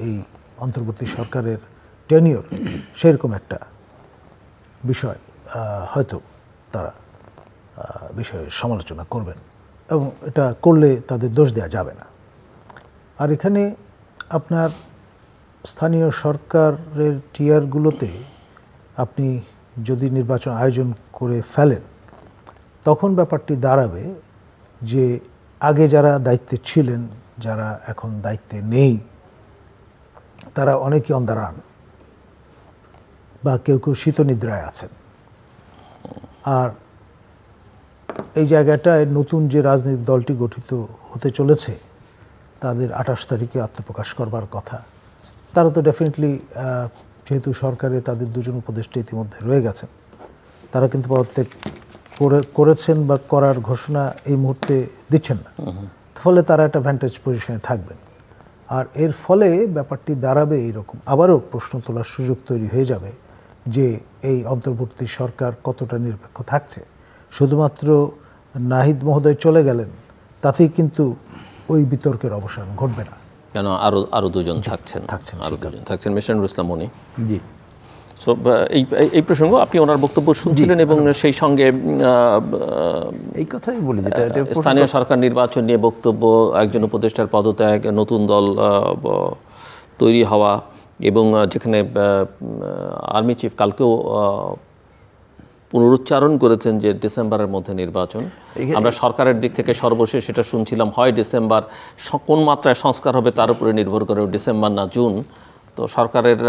এই অন্তর্বর্তী সরকারের টেনিওর, সেরকম একটা বিষয় হয়তো তারা বিষয়ে সমালোচনা করবেন, এবং এটা করলে তাদের দোষ দেওয়া যাবে না। আর এখানে আপনার স্থানীয় সরকারের টিয়ারগুলোতে আপনি যদি নির্বাচন আয়োজন করে ফেলেন, তখন ব্যাপারটি দাঁড়াবে যে আগে যারা দায়িত্বে ছিলেন, যারা এখন দায়িত্বে নেই, তারা অনেকেই অন দ্য রান বা কেউ কেউ শীতনিদ্রায় আছেন। আর এই জায়গাটায় নতুন যে রাজনৈতিক দলটি গঠিত হতে চলেছে, তাদের 28 তারিখে আত্মপ্রকাশ করবার কথা। তারা তো ডেফিনেটলি, যেহেতু সরকারে তাদের দুজন উপদেষ্টা ইতিমধ্যে রয়ে গেছেন, তারা কিন্তু পদত্যাগ করেছেন বা করার ঘোষণা এই মুহূর্তে দিচ্ছেন না, ফলে তারা একটা ভ্যান্টেজ পজিশনে থাকবেন। আর এর ফলে ব্যাপারটি দাঁড়াবে এইরকম, আবারও প্রশ্ন তোলার সুযোগ তৈরি হয়ে যাবে যে এই অন্তর্বর্তী সরকার কতটা নিরপেক্ষ থাকছে। শুধুমাত্র নাহিদ মহোদয় চলে গেলেন তাতেই কিন্তু ওই বিতর্কের অবসান ঘটবে না, কেন আরো দুজন থাকছেন। মিস্টার নুরুল ইসলাম মনি, জি। সো এই প্রসঙ্গ আপনি ওনার বক্তব্য শুনছিলেন, এবং সেই সঙ্গে এই কথাই বলি যেটা স্থানীয় সরকার নির্বাচন নিয়ে বক্তব্য, একজন উপদেষ্টার পদত্যাগ, নতুন দল তৈরি হওয়া, এবং যেখানে আর্মি চিফ কালকেও পুনরুচ্চারণ করেছেন যে ডিসেম্বরের মধ্যে নির্বাচন। আমরা সরকারের দিক থেকে সর্বশেষ এটা শুনছিলাম, হয় ডিসেম্বর, কোন মাত্রায় সংস্কার হবে তার উপরে নির্ভর করে ডিসেম্বর না জুন। তো সরকারের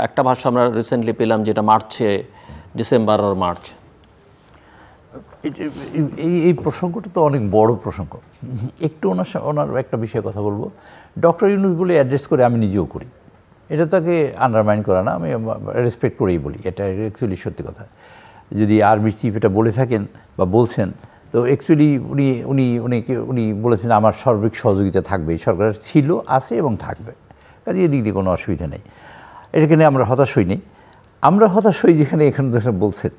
একটা ভাষ্য আমরা রিসেন্টলি পেলাম যেটা মার্চে, ডিসেম্বর আর মার্চ। এই প্রসঙ্গটা তো অনেক বড় প্রসঙ্গ। একটু ওনার একটা বিষয়ে কথা বলবো। ডক্টর ইউনূস বলে অ্যাড্রেস করে আমি নিজেও করি, এটা তাকে আন্ডারমাইন করা না, আমি রেসপেক্ট করেই বলি, এটা অ্যাকচুয়ালি সত্যি কথা। যদি আর্মি চিফ এটা বলে থাকেন বা বলছেন, তো অ্যাকচুয়ালি উনি বলেছেন আমার সার্বিক সহযোগিতা থাকবে, সরকার ছিল, আছে এবং থাকবে, কাজে এদিক দিয়ে কোনো অসুবিধা নেই। এখানে আমরা হতাশ হইনি। আমরা হতাশ হই যেখানে এখানে বলছেন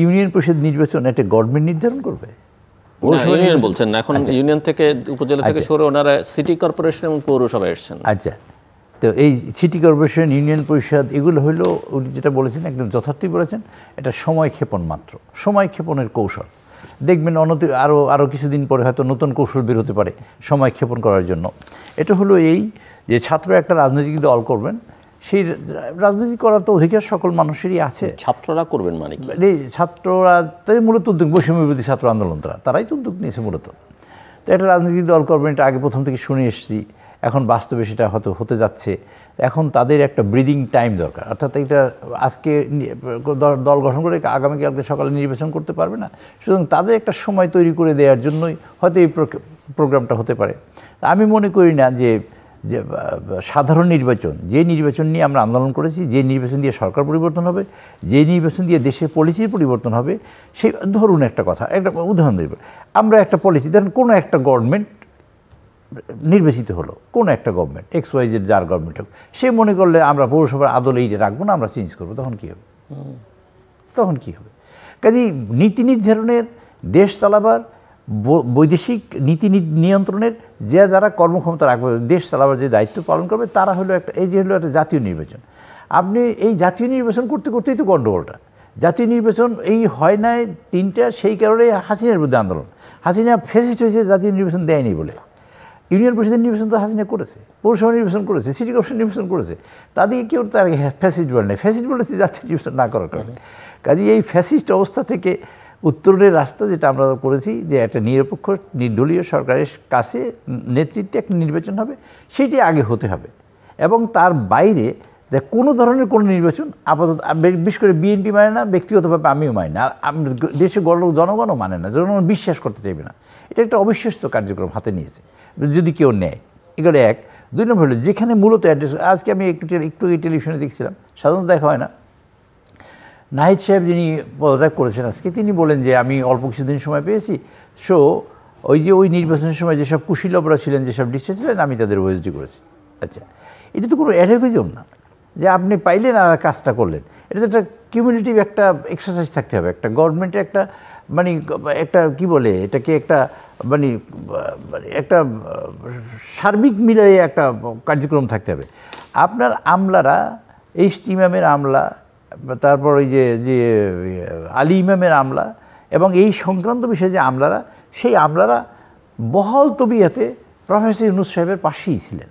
ইউনিয়ন পরিষদ নির্বাচন একটা গভর্নমেন্ট নির্ধারণ করবে। ইউনিয়ন বলছেন না, এখন ইউনিয়ন থেকে উপজেলা থেকে সরে ওনারা সিটি কর্পোরেশন এবং পৌরসভায় এসেছেন। আচ্ছা, তো এই সিটি কর্পোরেশন, ইউনিয়ন পরিষদ, এগুলো হলো উনি যেটা বলেছেন একদম যথার্থই বলেছেন, এটা সময় ক্ষেপণ মাত্র, সময় ক্ষেপণের কৌশল। দেখবেন আরও কিছুদিন পরে হয়তো নতুন কৌশল বের হতে পারে সময় ক্ষেপণ করার জন্য। এটা হলো এই যে ছাত্র একটা রাজনৈতিক দল করবেন, সেই রাজনীতি করার তো অধিকার সকল মানুষেরই আছে। ছাত্ররা করবেন মানে কি? ছাত্ররা তাই মূলত উদ্যোগ, বৈষম্য বিরোধী ছাত্র আন্দোলন তারাই তো উদ্যোগ নিয়েছে মূলত। তো একটা রাজনৈতিক দল করবেন, এটা আগে প্রথম থেকে শুনে এসেছি, এখন বাস্তবে সেটা হয়তো হতে যাচ্ছে। এখন তাদের একটা ব্রিদিং টাইম দরকার, অর্থাৎ এটা আজকে দল গঠন করে আগামীকালকে সকালে নির্বাচন করতে পারবে না, সুতরাং তাদের একটা সময় তৈরি করে দেওয়ার জন্যই হয়তো এই প্রোগ্রামটা হতে পারে। আমি মনে করি না যে সাধারণ নির্বাচন, যে নির্বাচন নিয়ে আমরা আন্দোলন করেছি, যে নির্বাচন দিয়ে সরকার পরিবর্তন হবে, যে নির্বাচন দিয়ে দেশের পলিসির পরিবর্তন হবে, সেই ধরুন একটা কথা, একটা উদাহরণ দেব, আমরা একটা পলিসি, ধরেন কোনো একটা গভর্নমেন্ট নির্বাচিত হলো, কোনো একটা গভর্নমেন্ট XYZ যার গভর্নমেন্ট হোক, সে মনে করলে আমরা পৌরসভার আদলে এইটা রাখবো না, আমরা চেঞ্জ করবো, তখন কী হবে? তখন কী হবে? কাজেই নীতি নির্ধারণের, দেশ চালাবার, বৈদেশিক নীতি নিয়ন্ত্রণের যারা কর্মক্ষমতা রাখবে, দেশ চালাবার যে দায়িত্ব পালন করবে, তারা হলো এই যে হলো একটা জাতীয় নির্বাচন। আপনি এই জাতীয় নির্বাচন করতে করতেই তো গণ্ডগোলটা। জাতীয় নির্বাচন এই হয় নাই তিনটা, সেই কারণে হাসিনার বিরুদ্ধে আন্দোলন। হাসিনা ফ্যাসিস্ট হয়েছে জাতীয় নির্বাচন দেয়নি বলে। ইউনিয়ন পরিষদের নির্বাচন তো হাসিনা করেছে, পৌরসভা নির্বাচন করেছে, সিটি কর্পোরেশন নির্বাচন করেছে, তাদেরকে কেউ তার ফ্যাসিস্ট বলে নেই। ফ্যাসিস্ট বলেছে জাতীয় নির্বাচন না করার কারণে। কাজে এই ফ্যাসিস্ট অবস্থা থেকে উত্তরের রাস্তা যেটা আমরা করেছি, যে একটা নিরপেক্ষ নির্দলীয় সরকারের কাছে নেতৃত্বে একটা নির্বাচন হবে, সেইটি আগে হতে হবে। এবং তার বাইরে কোনো ধরনের কোনো নির্বাচন আপাতত, বিশেষ করে বিএনপি মানে না, ব্যক্তিগতভাবে আমিও মানি না, আর দেশের জনগণও মানে না, জনগণ বিশ্বাস করতে চাইবে না। এটা একটা অবিশ্বাস্য কার্যক্রম হাতে নিয়েছে যদি কেউ নেয়। এগুলো এক। দুই নম্বর হলো যেখানে মূলত অ্যাড্রেস, আজকে আমি একটু টেলিভিশনে দেখছিলাম, সাধারণত দেখা হয় না, নাহিদ সাহেব যিনি পদত্যাগ করেছেন আজকে, তিনি বলেন যে আমি অল্প কিছুদিন সময় পেয়েছি, সো ওই নির্বাচনের সময় যেসব কুশীলবরা ছিলেন, যেসব ডিস্ট্রিক্ট ছিলেন, আমি তাদের ওএসডি করেছি। আচ্ছা, এটা তো কোনো অ্যাডভোকেজম না যে আপনি পাইলেন আর কাজটা করলেন। এটা তো একটা কিউমুলেটিভ একটা এক্সারসাইজ থাকতে হবে, একটা গভর্নমেন্টের একটা মানে একটা কী বলে এটাকে, একটা মানে একটা সার্বিক মিলিয়ে একটা কার্যক্রম থাকতে হবে। আপনার আমলারা, এইচটি ইমামের আমলা, তারপর ওই যে আলী ইমামের আমলা এবং এই সংক্রান্ত বিষয়ে যে আমলারা, সেই আমলারা বহাল তবিয়াতে প্রফেসর ইউনূস সাহেবের পাশেই ছিলেন।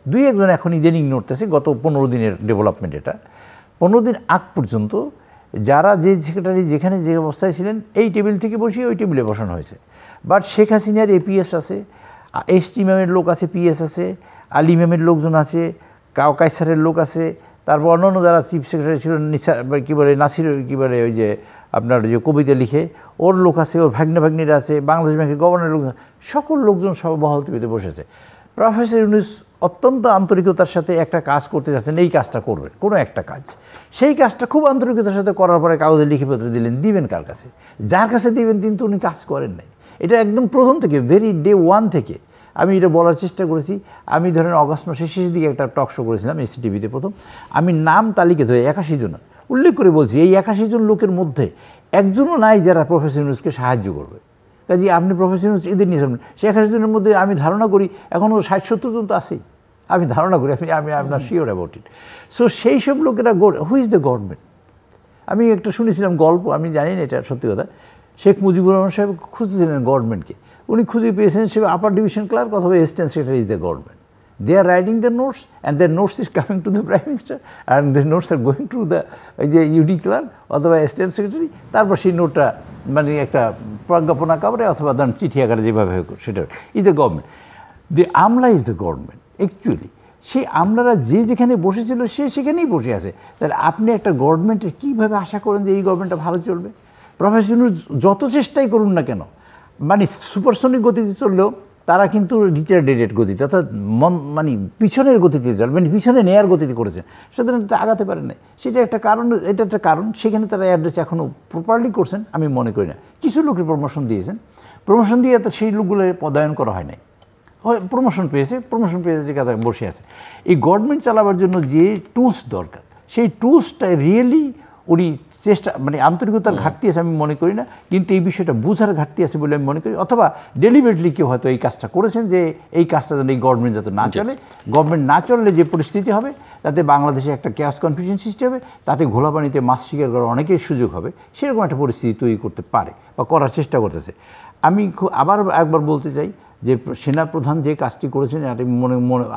দুই একজন এখন ইদানিং নড়তেছে, গত 15 দিনের ডেভেলপমেন্ট এটা। 15 দিন আগ পর্যন্ত যারা যে সেক্রেটারি যেখানে যে অবস্থায় ছিলেন, এই টেবিল থেকে বসিয়ে ওই টেবিলে বসানো হয়েছে। বাট শেখ হাসিনার এপিএস আছে, এইচটি ইমামের লোক আছে, পিএস আছে, আলী ইমামের লোকজন আছে, কায়সারের লোক আছে, তারপর অন্যান্য যারা চিফ সেক্রেটারি ছিলেন, কী বলে নাসির, কী বলে ওই যে আপনার যে কবিতা লিখে, ওর লোক আছে, ওর ভাগ্নিরা আছে, বাংলাদেশ ব্যাংকের গভর্নরের লোক, সকল লোকজন সব বহাল তবিয়াতে বসেছে। প্রফেসর ইউনূস অত্যন্ত আন্তরিকতার সাথে একটা কাজ করতে যাচ্ছেন, এই কাজটা করবেন, কোনো একটা কাজ, সেই কাজটা খুব আন্তরিকতার সাথে করার পরে কাগজে লিখিপত্র দিলেন, দিবেন কার কাছে? যার কাছে দিবেন, কিন্তু উনি কাজ করেন নাই। এটা একদম প্রথম থেকে, ভেরি ডে ওয়ান থেকে আমি এটা বলার চেষ্টা করেছি। আমি ধরেন অগাস্ট মাসের শেষের দিকে একটা টক শো করেছিলাম এসটিভিতে প্রথম, আমি নাম তালিকা ধরে 81 জন উল্লেখ করে বলছি, এই 81 জন লোকের মধ্যে একজনও নাই যারা প্রফেসর ইউনূসকে সাহায্য করবে। কাজে আপনি প্রফেসর ইউনূস এদের নিয়ে সামনে, সে 81 জনের মধ্যে আমি ধারণা করি এখনও 60-70 জন তো আছেই, আমি ধারণা করি, আমি আপনার শিওর অ্যাবাউট ইট। সো সেই সব লোকেরা, হু ইজ দ্য গভর্নমেন্ট? আমি একটা শুনেছিলাম গল্প, আমি জানি না এটা সত্যি কথা, শেখ মুজিবুর রহমান সাহেব খুঁজতেছিলেন গভর্নমেন্টকে, উনি খুঁজে পেয়েছেন সে আপার ডিভিশন ক্লার্ক অথবা assistant secretary is the government. They are writing the notes and the notes is coming to the prime minister and the notes are going to the যে ইউডি ক্লার্ক অথবা assistant secretary, তারপর সেই নোটটা মানে একটা প্রজ্ঞাপনা কাপড়ে অথবা ধরেন চিঠি আকারে যেভাবে হোক সেটা is the government. The Amla is the government actually. সেই আমলারা যে যেখানে বসেছিল সে সেখানেই বসে আছে। তাহলে আপনি একটা গভর্নমেন্টের কীভাবে আশা করেন যে এই গভর্নমেন্টটা ভালো চলবে? প্রফেসর ইউনূস যত চেষ্টাই করুন না কেন, মানে সুপারসনিক গতিতে চললেও তারা কিন্তু রিটার্ডেড গতিতে, অর্থাৎ মানে পিছনের গতিতে চল, মানে পিছনে নেয়ার গতিতে করেছেন, সুতরাং আগাতে পারেন না। সেটা একটা কারণ, এটা একটা কারণ। সেখানে তারা অ্যাড্রেস এখনও প্রপারলি করছেন আমি মনে করি না। কিছু লোকের প্রমোশন দিয়েছেন, প্রমোশন দিয়ে তো সেই লোকগুলো পদায়ন করা হয় নাই, প্রমোশন পেয়েছে যে কাজে বসে আছে। এই গভর্নমেন্ট চালাবার জন্য যে টুলস দরকার, সেই টুলসটা রিয়েলি উনি চেষ্টা, মানে আন্তরিকতার ঘাটতি আছে আমি মনে করি না, কিন্তু এই বিষয়টা বোঝার ঘাটতি আছে বলে আমি মনে করি, অথবা ডেলিবেটলি কেউ হয়তো এই কাজটা করেছেন যে এই কাজটা যেন এই গভর্নমেন্ট যাতে না চলে, গভর্নমেন্ট না চললে যে পরিস্থিতি হবে তাতে বাংলাদেশে একটা ক্যাশ কনফিউশন সিস্টেমে, তাতে ঘোলা পানিতে মাছ শিকার করার অনেকের সুযোগ হবে, সেরকম একটা পরিস্থিতি তৈরি করতে পারে বা করার চেষ্টা করতেছে। আমি আবার একবার বলতে চাই যে সেনাপ্রধান যে কাজটি করেছেন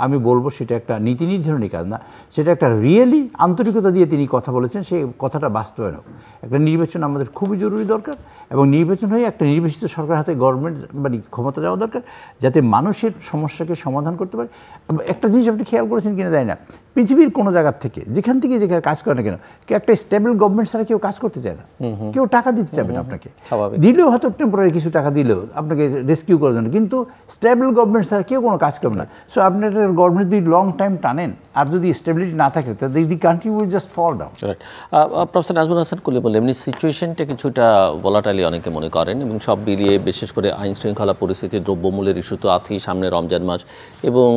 আমি বলবো সেটা একটা নীতি নির্ধারণী কাজ না, সেটা একটা রিয়েলি আন্তরিকতা দিয়ে তিনি কথা বলেছেন, সেই কথাটা বাস্তবায়ন হোক। একটা নির্বাচন আমাদের খুবই জরুরি দরকার, এবং নির্বাচন হয়ে একটা নির্বাচিত সরকার হাতে গভর্নমেন্ট মানে ক্ষমতা যাওয়া দরকার, যাতে মানুষের সমস্যাকে সমাধান করতে পারে। একটা জিনিস আপনি খেয়াল করেছেন কিনা জানি না, পৃথিবীর কোনো জায়গার থেকে যেখানে কাজ করে না কেন, কেউ একটা স্টেবল গভর্নমেন্ট ছাড়া কেউ কাজ করতে চায় না, কেউ টাকা দিতে চাবে না আপনাকে, দিলেও হয়তো টেম্পোরারি কিছু টাকা দিলেও আপনাকে রেস্কিউ করার জন্য, কিন্তু স্টেবল গভর্নমেন্ট ছাড়া কেউ কোনো কাজ করবে না। সো আপনি একটা গভর্নমেন্ট যদি লং টাইম টানেন আর যদি স্টেবিলিটি না থাকে, তাহলে the country will just fall down. Professor Nazmul Hasan কলি বলে এমনি সিচুয়েশনটা কিছুটা ভলাটাইলি অনেকে মনে করেন, এবং সব মিলিয়ে বিশেষ করে আইন শৃঙ্খলা পরিস্থিতি, দ্রব্যমূল্যের ইস্যু তো আছেই, সামনে রমজান মাস, এবং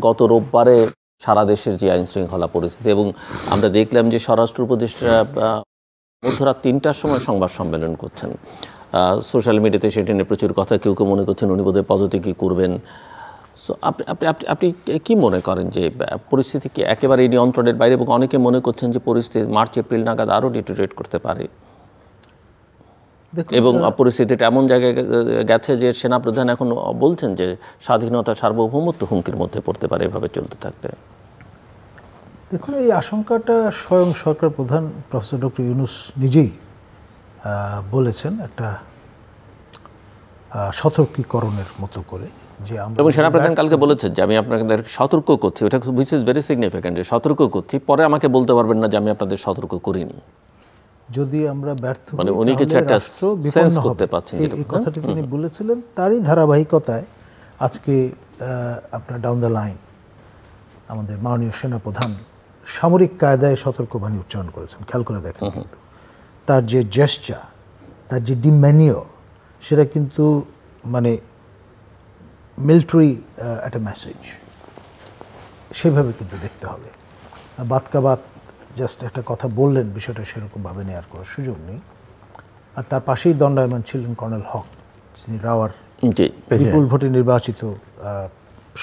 গত রোববারে সারা দেশের যে আইন শৃঙ্খলা পরিস্থিতি, এবং আমরা দেখলাম যে স্বরাষ্ট্র উপদেষ্টা মধ্যরাত 3টার সময় সংবাদ সম্মেলন করছেন, সোশ্যাল মিডিয়াতে সেটা নিয়ে প্রচুর কথা, কেউ কেউ মনে করছেন উনি বোধহয় পদত্যাগ করবেন। সো আপনি কি মনে করেন যে পরিস্থিতি কি একেবারে নিয়ন্ত্রণের বাইরে, এবং অনেকে মনে করছেন যে পরিস্থিতি মার্চ এপ্রিল নাগাদ আরও ডিটোরিয়েট করতে পারে, এবং পরিস্থিতিটা এমন জায়গায় গেছে যে সেনাপ্রধান এখন বলছেন যে স্বাধীনতা সার্বভৌমত্ব হুমকির মধ্যে পড়তে পারে এভাবে চলতে থাকলে? দেখুন, এই আশঙ্কাটা স্বয়ং সরকার প্রধান প্রফেসর ডক্টর ইউনূস নিজেই বলেছেন একটা সতর্কীকরণের মতো করে, যে আমরা, এবং সেনাপ্রধান কালকে বলেছেন যে আমি আপনাদের সতর্ক করছি, ওটা হুইচ ইজ ভেরি সিগনিফিক্যান্ট, যে সতর্ক করছি, পরে আমাকে বলতে পারবেন না যে আমি আপনাদের সতর্ক করিনি। যদি আমরা ব্যর্থ মানে উনি কিছু একটা সেন্স করতে পারছেন, এই কথাটি তিনি বলেছিলেন। তারই ধারাবাহিকতায় আজকে আপনার ডাউন দ্য লাইন আমাদের মাননীয় সেনাপ্রধান সামরিক কায়দায় সতর্কবাণী উচ্চারণ করেছেন। খেয়াল করে দেখেন, কিন্তু তার যে জেস্চার, তার যে ডিম্যানিও, সেটা কিন্তু মানে মিলিটারি একটা মেসেজ, সেভাবে কিন্তু দেখতে হবে। বাতকাবাত জাস্ট একটা কথা বললেন, বিষয়টা সেরকমভাবে নেওয়ার কোনো সুযোগ নেই। আর তার পাশেই দণ্ডায়মান ছিলেন কর্নেল হক, যিনি রাওয়ার বিপুল ভোটে নির্বাচিত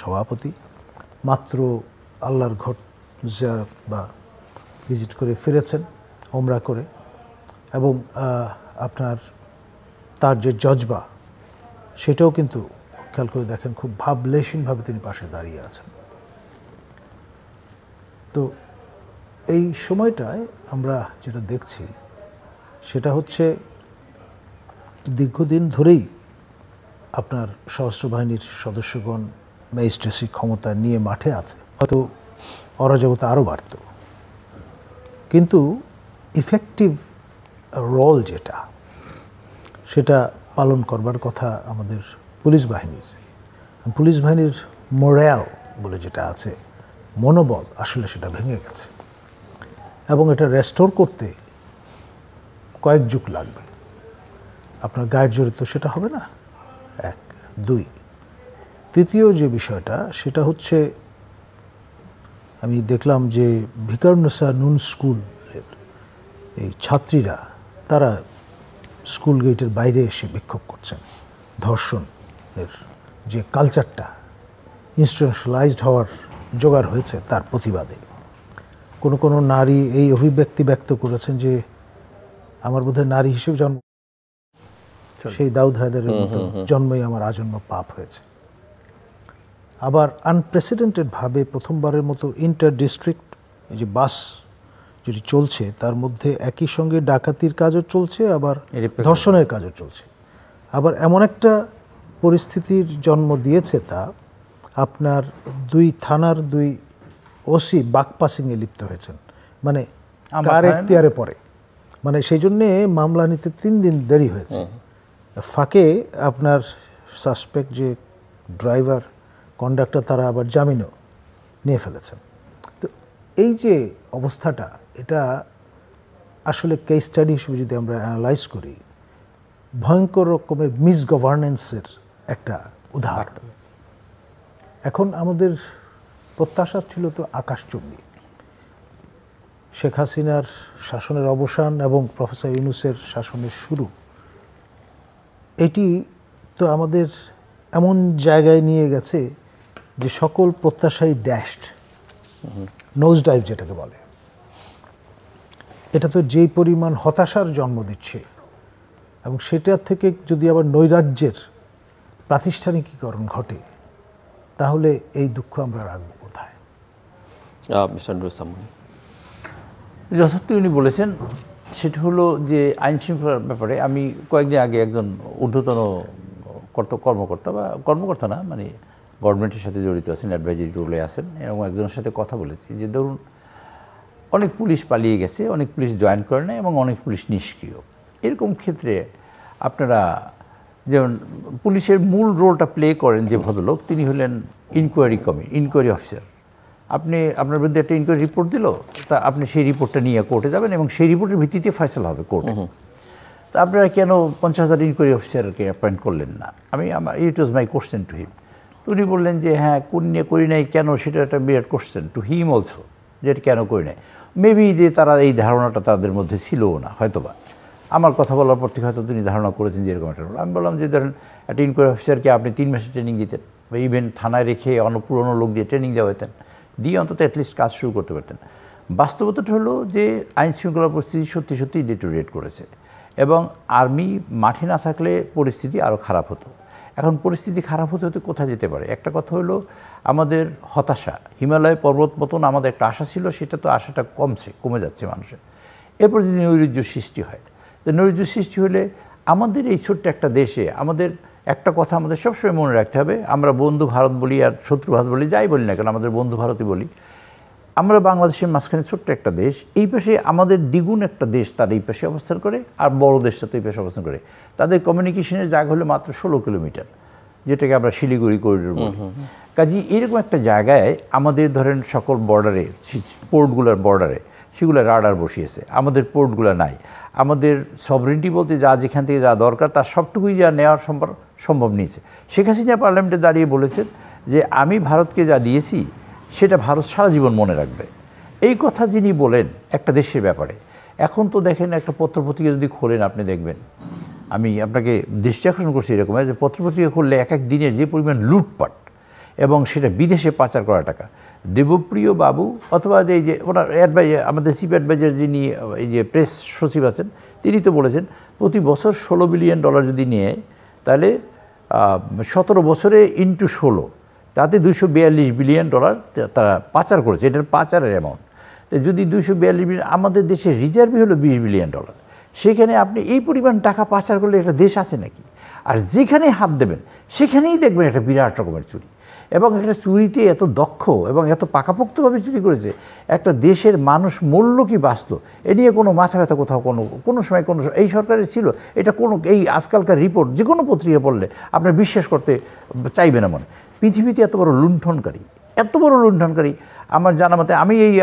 সভাপতি, মাত্র আল্লাহর ঘর জিয়ারত বা ভিজিট করে ফিরেছেন ওমরা করে, এবং আপনার তার যে জজবা, সেটাও কিন্তু খেয়াল করে দেখেন খুব ভাবলেশীনভাবে তিনি পাশে দাঁড়িয়ে আছেন। তো এই সময়টায় আমরা যেটা দেখছি সেটা হচ্ছে দীর্ঘদিন ধরেই আপনার সশস্ত্র বাহিনীর সদস্যগণ ম্যাজিস্ট্রেসি ক্ষমতা নিয়ে মাঠে আছে, হয়তো অরাজকতা আরও বাড়ত, কিন্তু ইফেক্টিভ রোল যেটা, সেটা পালন করবার কথা আমাদের পুলিশ বাহিনীর মোরাল বলে যেটা আছে, মনোবল, আসলে সেটা ভেঙে গেছে, এবং এটা রেস্টোর করতে কয়েক যুগ লাগবে। আপনার গায়ের জোরে তো সেটা হবে না, 1, 2। তৃতীয় যে বিষয়টা, সেটা হচ্ছে আমি দেখলাম যে ভিকারুন্নেসা নুন স্কুলের এই ছাত্রীরা, তারা স্কুল গেটের বাইরে এসে বিক্ষোভ করছেন। ধর্ষণের যে কালচারটা ইনস্টিটিউশনালাইজড হওয়ার জোগাড় হয়েছে, তার প্রতিবাদে কোনো নারী এই অভিব্যক্তি ব্যক্ত করেছেন যে আমার বোধহয় নারী হিসেবে জন্ম, সেই দাউদ হায়দারের মতো জন্মই আমার আজন্ম পাপ হয়েছে। আবার আনপ্রেসিডেন্টেডভাবে প্রথমবারের মতো ইন্টার ডিস্ট্রিক্ট এই যে বাস যেটি চলছে, তার মধ্যে একই সঙ্গে ডাকাতির কাজও চলছে, আবার ধর্ষণের কাজও চলছে। আবার এমন একটা পরিস্থিতির জন্ম দিয়েছে, তা আপনার 2 থানার 2 ওসি বাকপাসিংয়ে লিপ্ত হয়েছেন, মানে কার এখতিয়ারে পরে, মানে সেই জন্যে মামলা নিতে 3 দিন দেরি হয়েছে। ফাঁকে আপনার সাসপেক্ট যে ড্রাইভার, কন্ডাক্টর, তারা আবার জামিনও নিয়ে ফেলেছেন। তো এই যে অবস্থাটা, এটা আসলে কেস স্টাডি হিসেবে যদি আমরা অ্যানালাইজ করি, ভয়ঙ্কর রকমের মিসগভার্নেন্সের একটা উদাহরণ। এখন আমাদের প্রত্যাশা ছিল তো আকাশচুম্বী, শেখ হাসিনার শাসনের অবসান এবং প্রফেসর ইউনূসের শাসনের শুরু। এটি তো আমাদের এমন জায়গায় নিয়ে গেছে যে সকল প্রত্যাশাই ড্যাশড, নোজ ডাইভ যেটাকে বলে, এটা তো যেই পরিমাণ হতাশার জন্ম দিচ্ছে, এবং সেটা থেকে যদি আবার নৈরাজ্যের প্রাতিষ্ঠানিকীকরণ ঘটে, তাহলে এই দুঃখ আমরা রাখবো কোথায়? মিস্টার নুরুল ইসলাম। যথার্থ উনি বলেছেন। সেটা হলো যে আইন শৃঙ্খলার ব্যাপারে আমি কয়েকদিন আগে একজন ঊর্ধ্বতন কর্মকর্তা না, মানে গভর্নমেন্টের সাথে জড়িত আছেন, অ্যাডভাইজারি রোলে আছেন, এবং একজনের সাথে কথা বলেছি যে ধরুন অনেক পুলিশ পালিয়ে গেছে, অনেক পুলিশ জয়েন করে না, এবং অনেক পুলিশ নিষ্ক্রিয়। এরকম ক্ষেত্রে আপনারা যেমন পুলিশের মূল রোলটা প্লে করেন যে ভদ্রলোক, তিনি হলেন ইনকোয়ারি অফিসার। আপনার বিরুদ্ধে একটা ইনকোয়ারি রিপোর্ট দিল, তা আপনি সেই রিপোর্টটা নিয়ে কোর্টে যাবেন এবং সেই রিপোর্টের ভিত্তিতে ফয়সালা হবে কোর্টে। তা আপনারা কেন 50,000 ইনকোয়ারি অফিসারকে অ্যাপয়েন্ট করলেন না? ইট ওয়াজ মাই কোশ্চেন টু হিম। তো উনি বললেন যে হ্যাঁ করি নাই কেন, সেটা একটা বিরাট কোশ্চেন টু হিম অলসো, যে এটা কেন করি নাই। মেবি যে তারা এই ধারণাটা তাদের মধ্যে ছিলও না হয়তোবা। আমার কথা বলার পর থেকে হয়তো তিনি ধারণা করেছেন যে এরকম একটা। আমি বললাম যে ধরেন একটা ইনকোয়ারি অফিসারকে আপনি 3 মাসের ট্রেনিং দিতেন, বা ইভেন থানায় রেখে পুরনো লোক দিয়ে ট্রেনিং দেওয়াতেন, দিয়ে অন্তত অ্যাটলিস্ট কাজ শুরু করতে পারতেন। বাস্তবতাটা হলো যে আইন শৃঙ্খলা পরিস্থিতি সত্যি সত্যিই ডিটোরিয়েট করেছে, এবং আর্মি মাঠে না থাকলে পরিস্থিতি আরও খারাপ হতো। এখন পরিস্থিতি খারাপ হতে হতে কোথায় যেতে পারে? একটা কথা হলো আমাদের হতাশা, হিমালয় পর্বত পতন আমাদের একটা আশা ছিল, সেটা তো আশাটা কমে যাচ্ছে মানুষের। এরপর যদি নৈরাজ্য সৃষ্টি হয়, তো নৈরাজ্য সৃষ্টি হলে আমাদের এই ছোট্ট একটা দেশে আমাদের একটা কথা আমাদের সবসময় মনে রাখতে হবে, আমরা বন্ধু ভারত বলি আর শত্রু ভারত বলি, যাই বলি না কেন, আমাদের বন্ধু ভারতই বলি। আমরা বাংলাদেশের মাঝখানে ছোট্ট একটা দেশ, এই পাশে আমাদের দ্বিগুণ একটা দেশ তার এই পাশে অবস্থান করে, আর বড় দেশটা তো এই পাশে অবস্থান করে। তাদের কমিউনিকেশনের জায়গা হলো মাত্র 16 কিলোমিটার, যেটাকে আমরা শিলিগুড়ি করিডোর বলি। কাজেই এরকম একটা জায়গায় আমাদের ধরেন সকল বর্ডারে, পোর্টগুলোর বর্ডারে সেগুলো রাডার বসিয়েছে, আমাদের পোর্টগুলো নাই। আমাদের সভরেন্টি বলতে যা যেখান থেকে যা দরকার তার সবটুকুই যা নেওয়ার সম্ভব নিয়েছে। শেখ হাসিনা পার্লামেন্টে দাঁড়িয়ে বলেছেন যে আমি ভারতকে যা দিয়েছি সেটা ভারত সারা জীবন মনে রাখবে। এই কথা যিনি বলেন একটা দেশের ব্যাপারে, এখন তো দেখেন একটা পত্রপত্রিকা যদি খোলেন আপনি দেখবেন, আমি আপনাকে দৃষ্টি আকর্ষণ করছি এরকম যে পত্রপত্রিকা খুললে এক এক দিনের যে পরিমাণ লুটপাট, এবং সেটা বিদেশে পাচার করা টাকা। দেবপ্রিয় বাবু অথবা এই যে ওনার আমাদের চিফ অ্যাডভাইজার যিনি এই যে প্রেস সচিব আছেন, তিনি তো বলেছেন প্রতি বছর $16 বিলিয়ন যদি নেয়, তাহলে 17 বছরে ইন্টু 16, তাতে $242 বিলিয়ন তারা পাচার করেছে। এটার পাচারের অ্যামাউন্ট। তো যদি 242 বিলিয়ন, আমাদের দেশের রিজার্ভই হলো $20 বিলিয়ন, সেখানে আপনি এই পরিমাণ টাকা পাচার করলে একটা দেশ আছে নাকি? আর যেখানে হাত দেবেন সেখানেই দেখবেন একটা বিরাট রকমের চুরি, এবং একটা চুরিতে এত দক্ষ এবং এত পাকাপোক্তভাবে চুরি করেছে, একটা দেশের মানুষ মূল্য কি বাঁচত এ নিয়ে কোনো মাথা ব্যথা কোথাও কোনো সময় এই সরকারের ছিল? এটা এই আজকালকার রিপোর্ট যে কোনো পত্রিকা পড়লে আপনার বিশ্বাস করতে চাইবে না মনে। পৃথিবীতে এত বড় লুণ্ঠনকারী আমার জানা মতে,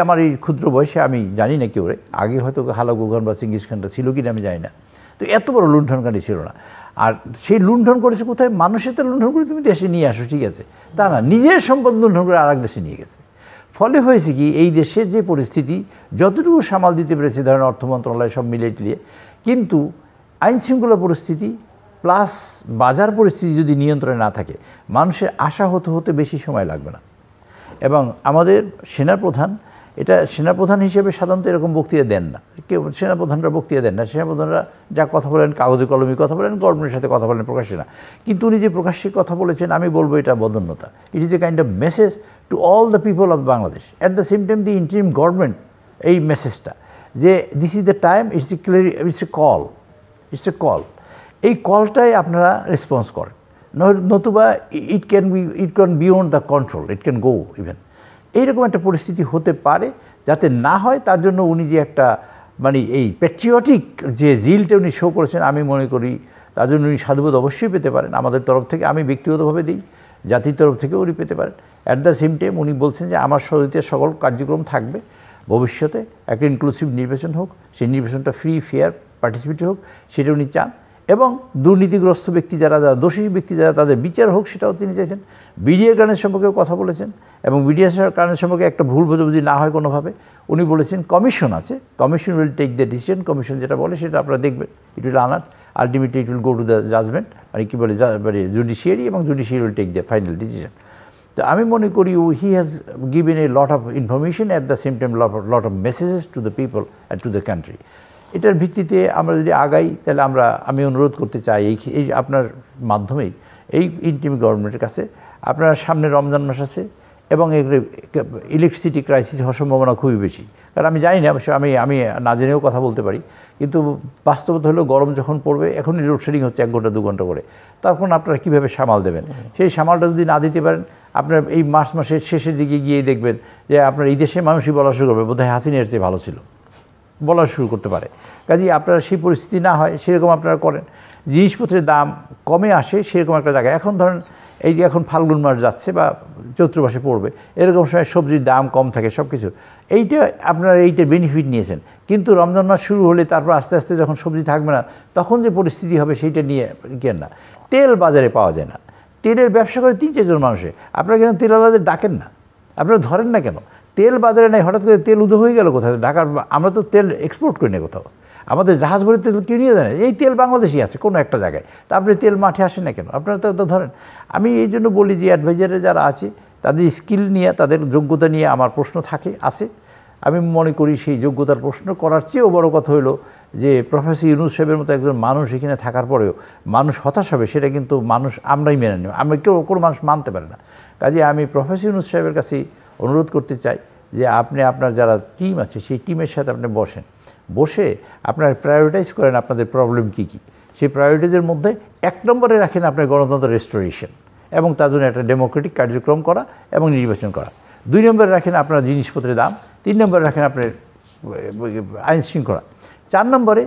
আমার এই ক্ষুদ্র বয়সে আমি জানি না কেউ, আগে হয়তো হালাকু খান বা চিঙ্গিস খানটা ছিল কিনা আমি জানি না, তো এত বড় লুণ্ঠনকারী ছিল না। আর সেই লুণ্ঠন করেছে কোথায়? মানুষের তো লুণ্ঠন করে তুমি দেশে নিয়ে আসো, ঠিক আছে, তা না, নিজের সম্পদ লুণ্ঠন করে আর এক দেশে নিয়ে গেছে। ফলে হয়েছে কি, এই দেশের যে পরিস্থিতি যতটুকু সামাল দিতে পেরেছে ধরেন অর্থ মন্ত্রণালয় সব মিলিয়ে, কিন্তু আইন শৃঙ্খলা পরিস্থিতি প্লাস বাজার পরিস্থিতি যদি নিয়ন্ত্রণে না থাকে, মানুষের আশা হতে বেশি সময় লাগবে না। এবং আমাদের সেনাপ্রধান হিসেবে সাধারণত এরকম বক্তৃতা দেন না, সেনাপ্রধানরা বক্তৃতা দেন না। সেনাপ্রধানরা যা কথা বলেন কাগজে কলমে কথা বলেন, গভর্নমেন্টের সাথে কথা বলেন প্রকাশ্যে না। কিন্তু উনি যে প্রকাশ্যে কথা বলেছেন, আমি বলবো এটা বদন্যতা। It is a kind of message to all the people of Bangladesh. At the same time the interim government, এই মেসেজটা যে this is the time, it's a call. এই কলটাই আপনারা রেসপন্স করেন, নতুবা it can beyond the control, it can go even. এইরকম একটা পরিস্থিতি হতে পারে, যাতে না হয় তার জন্য উনি যে একটা এই প্যাট্রিয়টিক যে জিলটা উনি শো করেছেন, আমি মনে করি তার জন্য উনি সাধুবোধ অবশ্যই পেতে পারেন। আমাদের তরফ থেকে, আমি ব্যক্তিগতভাবে দিই, জাতির তরফ থেকেও উনি পেতে পারেন। অ্যাট দ্য সেম টাইম উনি বলছেন যে আমার সহযোগিতার সকল কার্যক্রম থাকবে, ভবিষ্যতে একটা ইনক্লুসিভ নির্বাচন হোক, সেই নির্বাচনটা ফ্রি ফেয়ার পার্টিসিপেট হোক, সেটা উনি চান। এবং দুর্নীতিগ্রস্ত ব্যক্তি যারা দোষী ব্যক্তি যারা, তাদের বিচার হোক, সেটাও তিনি চাইছেন। বিডিআর কারণের সম্পর্কেও কথা বলেছেন, এবং বিডিআর কারণের সম্পর্কে একটা ভুল বোঝাবুঝি না হয় কোনোভাবে, উনি বলেছেন কমিশন আছে, commission will take the decision. Commission যেটা বলে সেটা আপনারা দেখবেন, ইট উইল আনার ultimately it will go to the judgement, judiciary, এবং judiciary will take the final decision. তো আমি মনে করি he has given a lot of information at the same time lot of messages to the people and to the country. এটার ভিত্তিতে আমরা যদি আগাই তাহলে আমি অনুরোধ করতে চাই এই আপনার মাধ্যমেই এই ইন্টিম গভর্নমেন্টের কাছে, আপনার সামনে রমজান মাস আছে এবং ইলেকট্রিসিটি ক্রাইসিস হওয়ার সম্ভাবনা খুবই বেশি। কারণ আমি জানি না, আমি না জেনেও কথা বলতে পারি, কিন্তু বাস্তবতা হলো গরম যখন পড়বে, এখনই লোডশেডিং হচ্ছে 1 ঘন্টা 2 ঘন্টা করে, তখন আপনারা কীভাবে সামাল দেবেন? সেই সামালটা যদি না দিতে পারেন, আপনার এই মাসের শেষের দিকে গিয়ে দেখবেন যে আপনার এই দেশে মানুষই বলা শুরু করবে বোধহয় হাসিনের চেয়ে ভালো ছিল, বলা শুরু করতে পারে। কাজেই আপনারা সেই পরিস্থিতি না হয় সেরকম আপনারা করেন, জিনিসপত্রের দাম কমে আসে সেরকম একটা জায়গায়। এখন ধরেন এই যে এখন ফাল্গুন মাস যাচ্ছে বা চৈত্র মাসে পড়বে, এরকম সময় সবজির দাম কম থাকে সব কিছু, আপনারা এইটার বেনিফিট নিয়েছেন। কিন্তু রমজান মাস শুরু হলে তারপর আস্তে আস্তে যখন সবজি থাকবে না, তখন যে পরিস্থিতি হবে সেইটা নিয়ে কেন না। তেল বাজারে পাওয়া যায় না, তেলের ব্যবসা করে 3-4 জন মানুষে, আপনারা কেন তেলওয়ালাদের ডাকেন না? আপনারা ধরেন না কেন? তেল বাজারে নেই, হঠাৎ করে তেল উদয় হয়ে গেল কোথায়? ঢাকার আমরা তো তেল এক্সপোর্ট করি না কোথাও, আমাদের জাহাজ ভরে তেল কেউ নিয়ে যায় না। এই তেল বাংলাদেশই আছে কোনো একটা জায়গায়, তারপরে তেল মাঠে আসে না কেন? আপনারা তো ধরেন। আমি এই জন্য বলি যে অ্যাডভাইজারে যারা আছে তাদের স্কিল নিয়ে, তাদের যোগ্যতা নিয়ে আমার প্রশ্ন আছে। আমি মনে করি সেই যোগ্যতার প্রশ্ন করার চেয়েও বড় কথা হলো যে প্রফেসর ইউনূস সাহেবের মতো একজন মানুষ এখানে থাকার পরেও মানুষ হতাশ হবে, সেটা কিন্তু আমরাই মেনে নিই, কোনো মানুষ মানতে পারে না। কাজে আমি প্রফেসর ইউনূস সাহেবের কাছে অনুরোধ করতে চাই যে আপনি আপনার যারা টিম আছে সেই টিমের সাথে আপনি বসে আপনার প্রায়োরিটাইজ করেন আপনাদের প্রবলেম কী কী। সেই প্রায়োরিটিজের মধ্যে 1 নম্বরে রাখেন আপনার গণতন্ত্র রেস্টোরেশন এবং তার জন্য একটা ডেমোক্রেটিক কার্যক্রম করা এবং নির্বাচন করা। 2 নম্বরে রাখেন আপনার জিনিসপত্রের দাম। 3 নম্বরে রাখেন আপনার আইন শৃঙ্খলা। 4 নম্বরে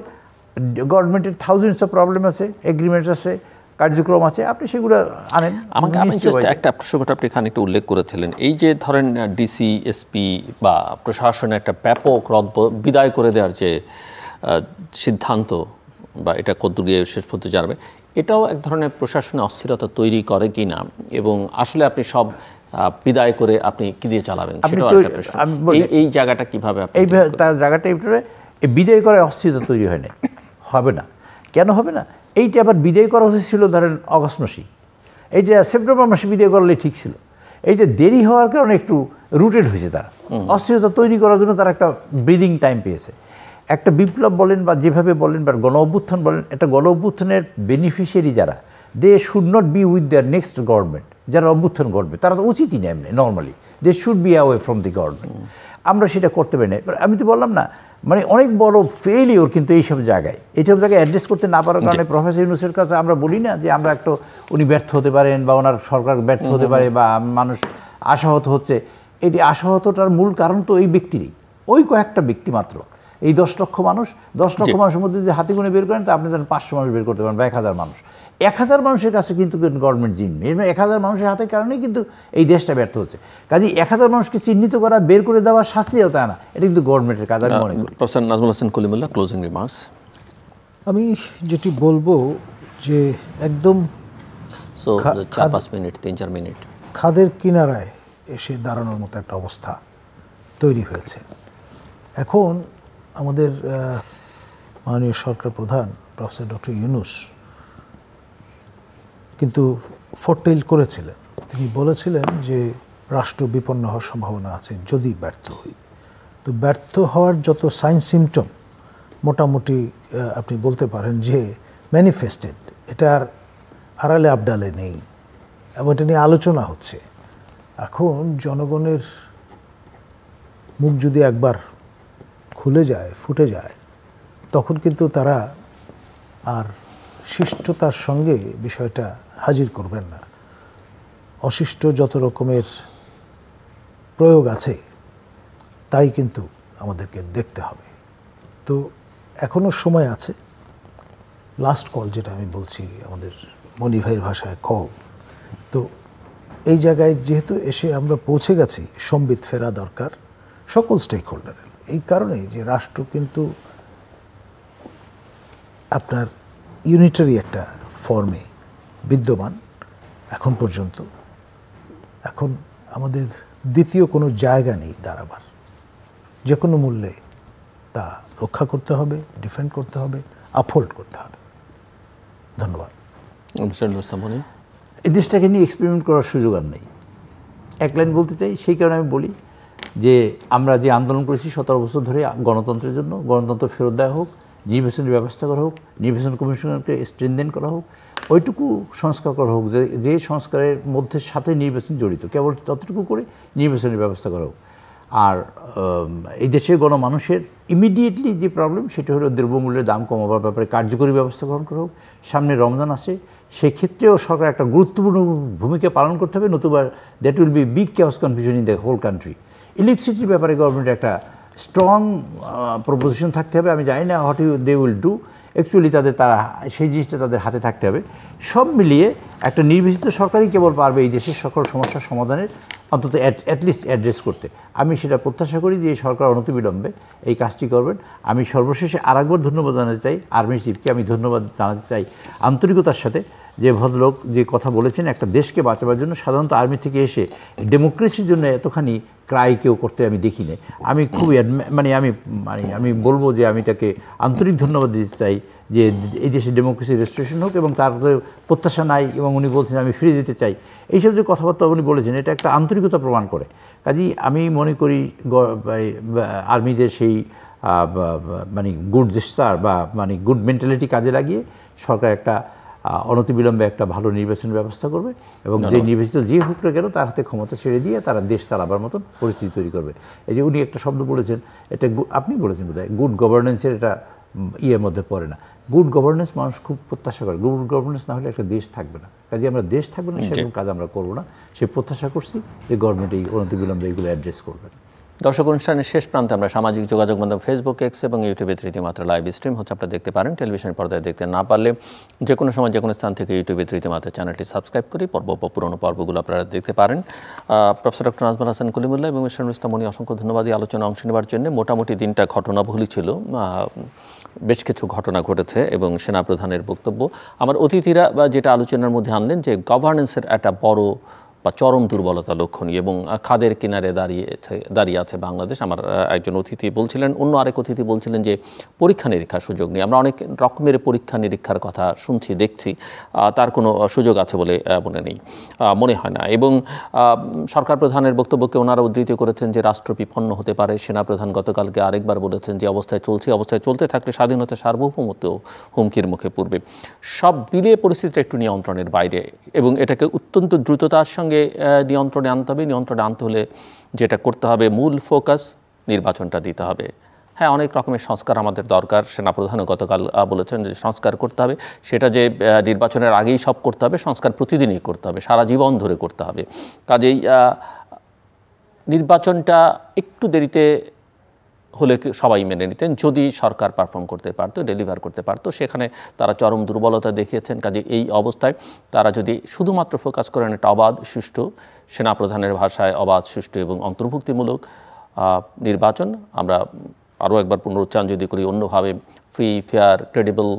গভর্নমেন্টের থাউজেন্ডস অফ প্রবলেম আছে, এগ্রিমেন্টস আছে, কার্যক্রম আছে, আপনি সেগুলো আনেন। আমি জাস্ট একটা প্রসঙ্গটা আপনি খানিকটা উল্লেখ করেছিলেন, এই যে ধরেন ডিসি এসপি বা প্রশাসনের একটা ব্যাপক বিদায় করে দেওয়ার যে সিদ্ধান্ত বা এটা কতদূর গিয়ে শেষ পর্যন্ত জানবে, এটাও এক ধরনের প্রশাসনে অস্থিরতা তৈরি করে কি না, এবং আসলে আপনি সব বিদায় করে আপনি কি দিয়ে চালাবেন সেটাও একটা প্রশ্ন। এই জায়গাটা কীভাবে এই জায়গাটা বিদায় করে অস্থিরতা তৈরি হয় না, হবে না। কেন হবে না? এইটা আবার বিদায় করা উচিত ছিল ধরেন অগস্ট মাসেই, এইটা সেপ্টেম্বর মাসে বিদায় করলে ঠিক ছিল। এইটা দেরি হওয়ার কারণে একটু রুটেড হয়েছে, তারা অস্থিরতা তৈরি করার জন্য তারা একটা ব্রিদিং টাইম পেয়েছে। একটা বিপ্লব বলেন বা যেভাবে বলেন বা গণ অভ্যুত্থান বলেন, একটা গণ অভ্যুত্থানের বেনিফিশিয়ারি যারা, they should not be with their next government. যারা অভ্যুত্থান করবে তারা তো উচিতই না, এমনি normally they should be away from the government. আমরা সেটা করতে পারি না। আমি তো বললাম না, মানে অনেক বড় ফেইলিওর কিন্তু এইসব জায়গায় অ্যাড্রেস করতে না পারার কারণে প্রফেসর ইউনূসের কাছে আমরা বলি না যে আমরা উনি ব্যর্থ হতে পারেন বা ওনার সরকার ব্যর্থ হতে পারে বা মানুষ আশাহত হচ্ছে। এটি আশাহতটার মূল কারণ তো এই ব্যক্তিরই, ওই কয়েকটা ব্যক্তি মাত্র। এই 10 লক্ষ মানুষ, 10 লক্ষ মানুষের মধ্যে যে হাতে গুণে বের করেন তা আপনি ধরেন 500 মানুষ বের করতে পারেন বা 1000 মানুষ। 1000 মানুষের কাছে কিন্তু গভর্নমেন্ট জিম্মি, 1000 মানুষের হাতের কারণেই কিন্তু এই দেশটা ব্যর্থ হচ্ছে। কাজেই 1000 মানুষকে চিহ্নিত করা, বের করে দেওয়া, শাস্তি দেওয়া তা না, এটা কিন্তু গভর্নমেন্টের কাজ আমি মনে করি। Professor Nazmul Hasan Kalimullah, closing remarks. আমি যেটি বলবো যে একদম 4-5 মিনিট, 3-4 মিনিট খাদের কিনারায় এসে দাঁড়ানোর মতো একটা অবস্থা তৈরি হয়েছে। এখন আমাদের মাননীয় সরকার প্রধান প্রফেসর ডক্টর ইউনূস কিন্তু ফোরটেল করেছিলেন। তিনি বলেছিলেন যে রাষ্ট্র বিপন্ন হওয়ার সম্ভাবনা আছে যদি ব্যর্থ হই। তো ব্যর্থ হওয়ার যত সাইন সিমটম মোটামুটি আপনি বলতে পারেন যে ম্যানিফেস্টেড, এটার আড়ালে আবডালে নেই এবং এটা নিয়ে আলোচনা হচ্ছে। এখন জনগণের মুখ যদি একবার খুলে যায়, ফুটে যায়, তখন কিন্তু তারা আর শিষ্টতার সঙ্গে বিষয়টা হাজির করবেন না। অশিষ্ট যত রকমের প্রয়োগ আছে তাই কিন্তু আমাদেরকে দেখতে হবে। তো এখনও সময় আছে। লাস্ট কল যেটা আমি বলছি, আমাদের মনি ভাইয়ের ভাষায় কল। তো এই জায়গায় যেহেতু এসে আমরা পৌঁছে গেছি, সম্বিত ফেরা দরকার সকল স্টেক হোল্ডারের। এই কারণেই যে রাষ্ট্র কিন্তু আপনার ইউনিটারি একটা ফর্মে বিদ্যমান এখন পর্যন্ত। এখন আমাদের দ্বিতীয় কোনো জায়গা নেই দাঁড়াবার। যে কোনো মূল্যে তা রক্ষা করতে হবে, ডিফেন্ড করতে হবে, আপহোল্ড করতে হবে। ধন্যবাদ। এই দেশটাকে নিয়ে এক্সপেরিমেন্ট করার সুযোগ আর নেই। এক লাইন বলতে চাই, সেই কারণে আমি বলি যে আমরা যে আন্দোলন করেছি 17 বছর ধরে গণতন্ত্রের জন্য, গণতন্ত্র ফেরত দেওয়া হোক, নির্বাচনের ব্যবস্থা করা হোক, নির্বাচন কমিশনকে স্ট্রেনথেন করা হোক, ওইটুকু সংস্কার করা হোক যে সংস্কারের মধ্যে সাথে নির্বাচন জড়িত, কেবল ততটুকু করে নির্বাচনের ব্যবস্থা করা হোক। আর এই দেশের গণমানুষের ইমিডিয়েটলি যে প্রবলেম সেটা হলো দ্রব্যমূল্যের দাম কমাবার ব্যাপারে কার্যকরী ব্যবস্থা গ্রহণ করা হোক। সামনে রমজান আসে, সেক্ষেত্রেও সরকার একটা গুরুত্বপূর্ণ ভূমিকা পালন করতে হবে, নতুবা that will be big chaos confusion in the whole country. ইলেকট্রিসিটির ব্যাপারে গভর্নমেন্টের একটা স্ট্রং প্রপোজিশন থাকতে হবে। আমি জানি না what they will do, actually তারা সেই জিনিসটা তাদের হাতে থাকতে হবে। সব মিলিয়ে একটা নির্বাচিত সরকারই কেবল পারবে এই দেশের সকল সমস্যার সমাধানের অন্তত অ্যাটলিস্ট অ্যাড্রেস করতে। আমি সেটা প্রত্যাশা করি যে সরকার অনতিবিলম্বে এই কাজটি করবেন। আমি সর্বশেষে আরেকবার ধন্যবাদ জানাতে চাই আর্মি চিফকে, আমি ধন্যবাদ জানাতে চাই আন্তরিকতার সাথে, যে ভদ্রলোক যে কথা বলেছেন একটা দেশকে বাঁচাবার জন্য। সাধারণত আর্মি থেকে এসে ডেমোক্রেসির জন্য এতখানি ক্রাই কেউ করতে আমি দেখি না। আমি খুবই আমি বলবো যে আমি তাকে আন্তরিক ধন্যবাদ দিতে চাই যে এই দেশে ডেমোক্রেসি রেস্টোরেশন হোক, এবং তার প্রত্যাশা নাই এবং উনি বলছেন আমি ফিরে যেতে চাই। এইসব যে কথাবার্তা উনি বলেছেন এটা একটা আন্তরিকতা প্রমাণ করে। কাজেই আমি মনে করি আর্মিদের সেই গুড জেস্টার বা গুড মেন্টালিটি কাজে লাগিয়ে সরকার একটা অনতিবিলম্বে একটা ভালো নির্বাচনের ব্যবস্থা করবে, এবং যে নির্বাচিত যে হোক না কেন তার হাতে ক্ষমতা ছেড়ে দিয়ে তারা দেশ চালাবার মতন পরিস্থিতি তৈরি করবে। এই যে উনি একটা শব্দ বলেছেন, এটা আপনি বলেছেন বোধহয়, গুড গভর্নেন্সের এটা ইয়ের মধ্যে পড়ে না। গুড গভর্নেন্স মানুষ খুব প্রত্যাশা করে, গুড গভর্নেন্স না হলে একটা দেশ থাকবে না। কাজে আমরা দেশ থাকবে না সেরকম কাজ আমরা করবো না, সে প্রত্যাশা করছি যে গভর্নমেন্ট এই অনতিবিলম্বে এগুলো অ্যাড্রেস করবে। দর্শক, অনুষ্ঠানের শেষ প্রান্তে আমরা সামাজিক যোগাযোগ মাধ্যম ফেসবুক, এক্স এবং ইউটিউবে রীতিমাত্রা লাইভ স্ট্রিম হচ্ছে, আপনারা দেখতে পারেন। টেলিভিশন পর্দায় দেখতে না পারলে যে কোনো সময় যে কোনো স্থান থেকে ইউটিউবে রীতিমাত্রা চ্যানেলটি সাবস্ক্রাইব করে পুরনো পর্বগুলো আপনারা দেখতে পারেন। প্রফেসর ডক্টর নাজমুল হাসান কলিমুল্লাহ এবং মিস্টার ইসলামনি অসংখ্য ধন্যবাদ এই আলোচনায় অংশ নেওয়ার জন্য। মোটামুটি দিনটা ঘটনাবহুলই ছিল, বেশ কিছু ঘটনা ঘটেছে এবং সেনাপ্রধানের বক্তব্য। আমার অতিথিরা যেটা আলোচনার মধ্যে আনলেন যে গভর্নেন্সের একটা বড় বা চরম দুর্বলতা লক্ষণীয় এবং খাদের কিনারে দাঁড়িয়ে আছে বাংলাদেশ। আমার একজন অতিথি বলছিলেন, অন্য আরেক অতিথি বলছিলেন যে পরীক্ষা নিরীক্ষার সুযোগ নেই। আমরা অনেক রকমের পরীক্ষা নিরীক্ষার কথা শুনছি, দেখছি, তার কোনো সুযোগ আছে বলে মনে হয় না। এবং সরকার প্রধানের বক্তব্যকে ওনারা উদ্ধৃত করেছেন যে রাষ্ট্র বিপন্ন হতে পারে। সেনাপ্রধান গতকালকে আরেকবার বলেছেন যে অবস্থায় চলতে থাকলে স্বাধীনতা সার্বভৌমত্ব হুমকির মুখে পড়বে। সব মিলিয়ে পরিস্থিতিটা একটু নিয়ন্ত্রণের বাইরে এবং এটাকে অত্যন্ত দ্রুততার সঙ্গে নিয়ন্ত্রণে আনতে হবে। নিয়ন্ত্রণে আনতে হলে যেটা করতে হবে, মূল ফোকাস নির্বাচনটা দিতে হবে। হ্যাঁ, অনেক রকমের সংস্কার আমাদের দরকার। সেনাপ্রধানও গতকাল বলেছেন যে সংস্কার করতে হবে, সেটা যে নির্বাচনের আগেই সব করতে হবে, সংস্কার প্রতিদিনই করতে হবে, সারা জীবন ধরে করতে হবে। কাজেই নির্বাচনটা একটু দেরিতে হলে সবাই মেনে নিতেন যদি সরকার পারফর্ম করতে পারতো, ডেলিভার করতে পারতো। সেখানে তারা চরম দুর্বলতা দেখিয়েছেন। কাজে এই অবস্থায় তারা যদি শুধুমাত্র ফোকাস করেন একটা অবাধ, সুষ্ঠু, সেনাপ্রধানের ভাষায় অবাধ, সুষ্ঠু এবং অন্তর্ভুক্তিমূলক নির্বাচন, আমরা আরও একবার পুনরুচ্চারণ যদি করি অন্যভাবে, free, fair, credible,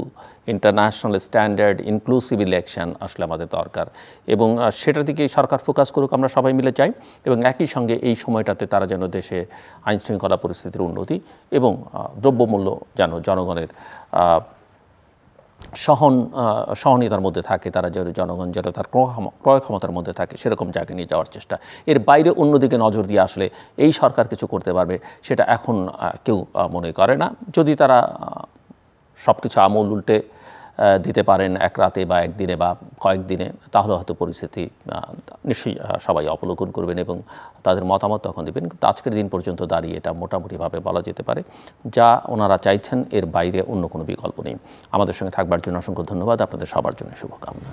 international standard, inclusive election আসলে আমাদের দরকার এবং সেটার দিকে সরকার ফোকাস করুক, আমরা সবাই মিলে চাই। এবং একই সঙ্গে এই সময়টাতে তারা যেন দেশে আইনশৃঙ্খলা পরিস্থিতির উন্নতি এবং দ্রব্যমূল্য যেন জনগণের সহনীয়তার মধ্যে থাকে, তারা যেন জনগণ যেন তার ক্রয় ক্ষমতার মধ্যে থাকে, সেরকম জায়গায় নিয়ে যাওয়ার চেষ্টা। এর বাইরে অন্যদিকে নজর দিয়ে আসলে এই সরকার কিছু করতে পারবে সেটা এখন কেউ মনে করে না। যদি তারা সব কিছু আমূল উল্টে দিতে পারেন এক রাতে বা একদিনে বা কয়েকদিনে, তাহলে হয়তো পরিস্থিতি নিশ্চয়ই সবাই অবলোকন করবেন এবং তাদের মতামত তখন দেবেন। কিন্তু আজকের দিন পর্যন্ত দাঁড়িয়ে এটা মোটামুটিভাবে বলা যেতে পারে যা ওনারা চাইছেন, এর বাইরে অন্য কোনো বিকল্প নেই। আমাদের সঙ্গে থাকবার জন্য অসংখ্য ধন্যবাদ। আপনাদের সবার জন্য শুভকামনা।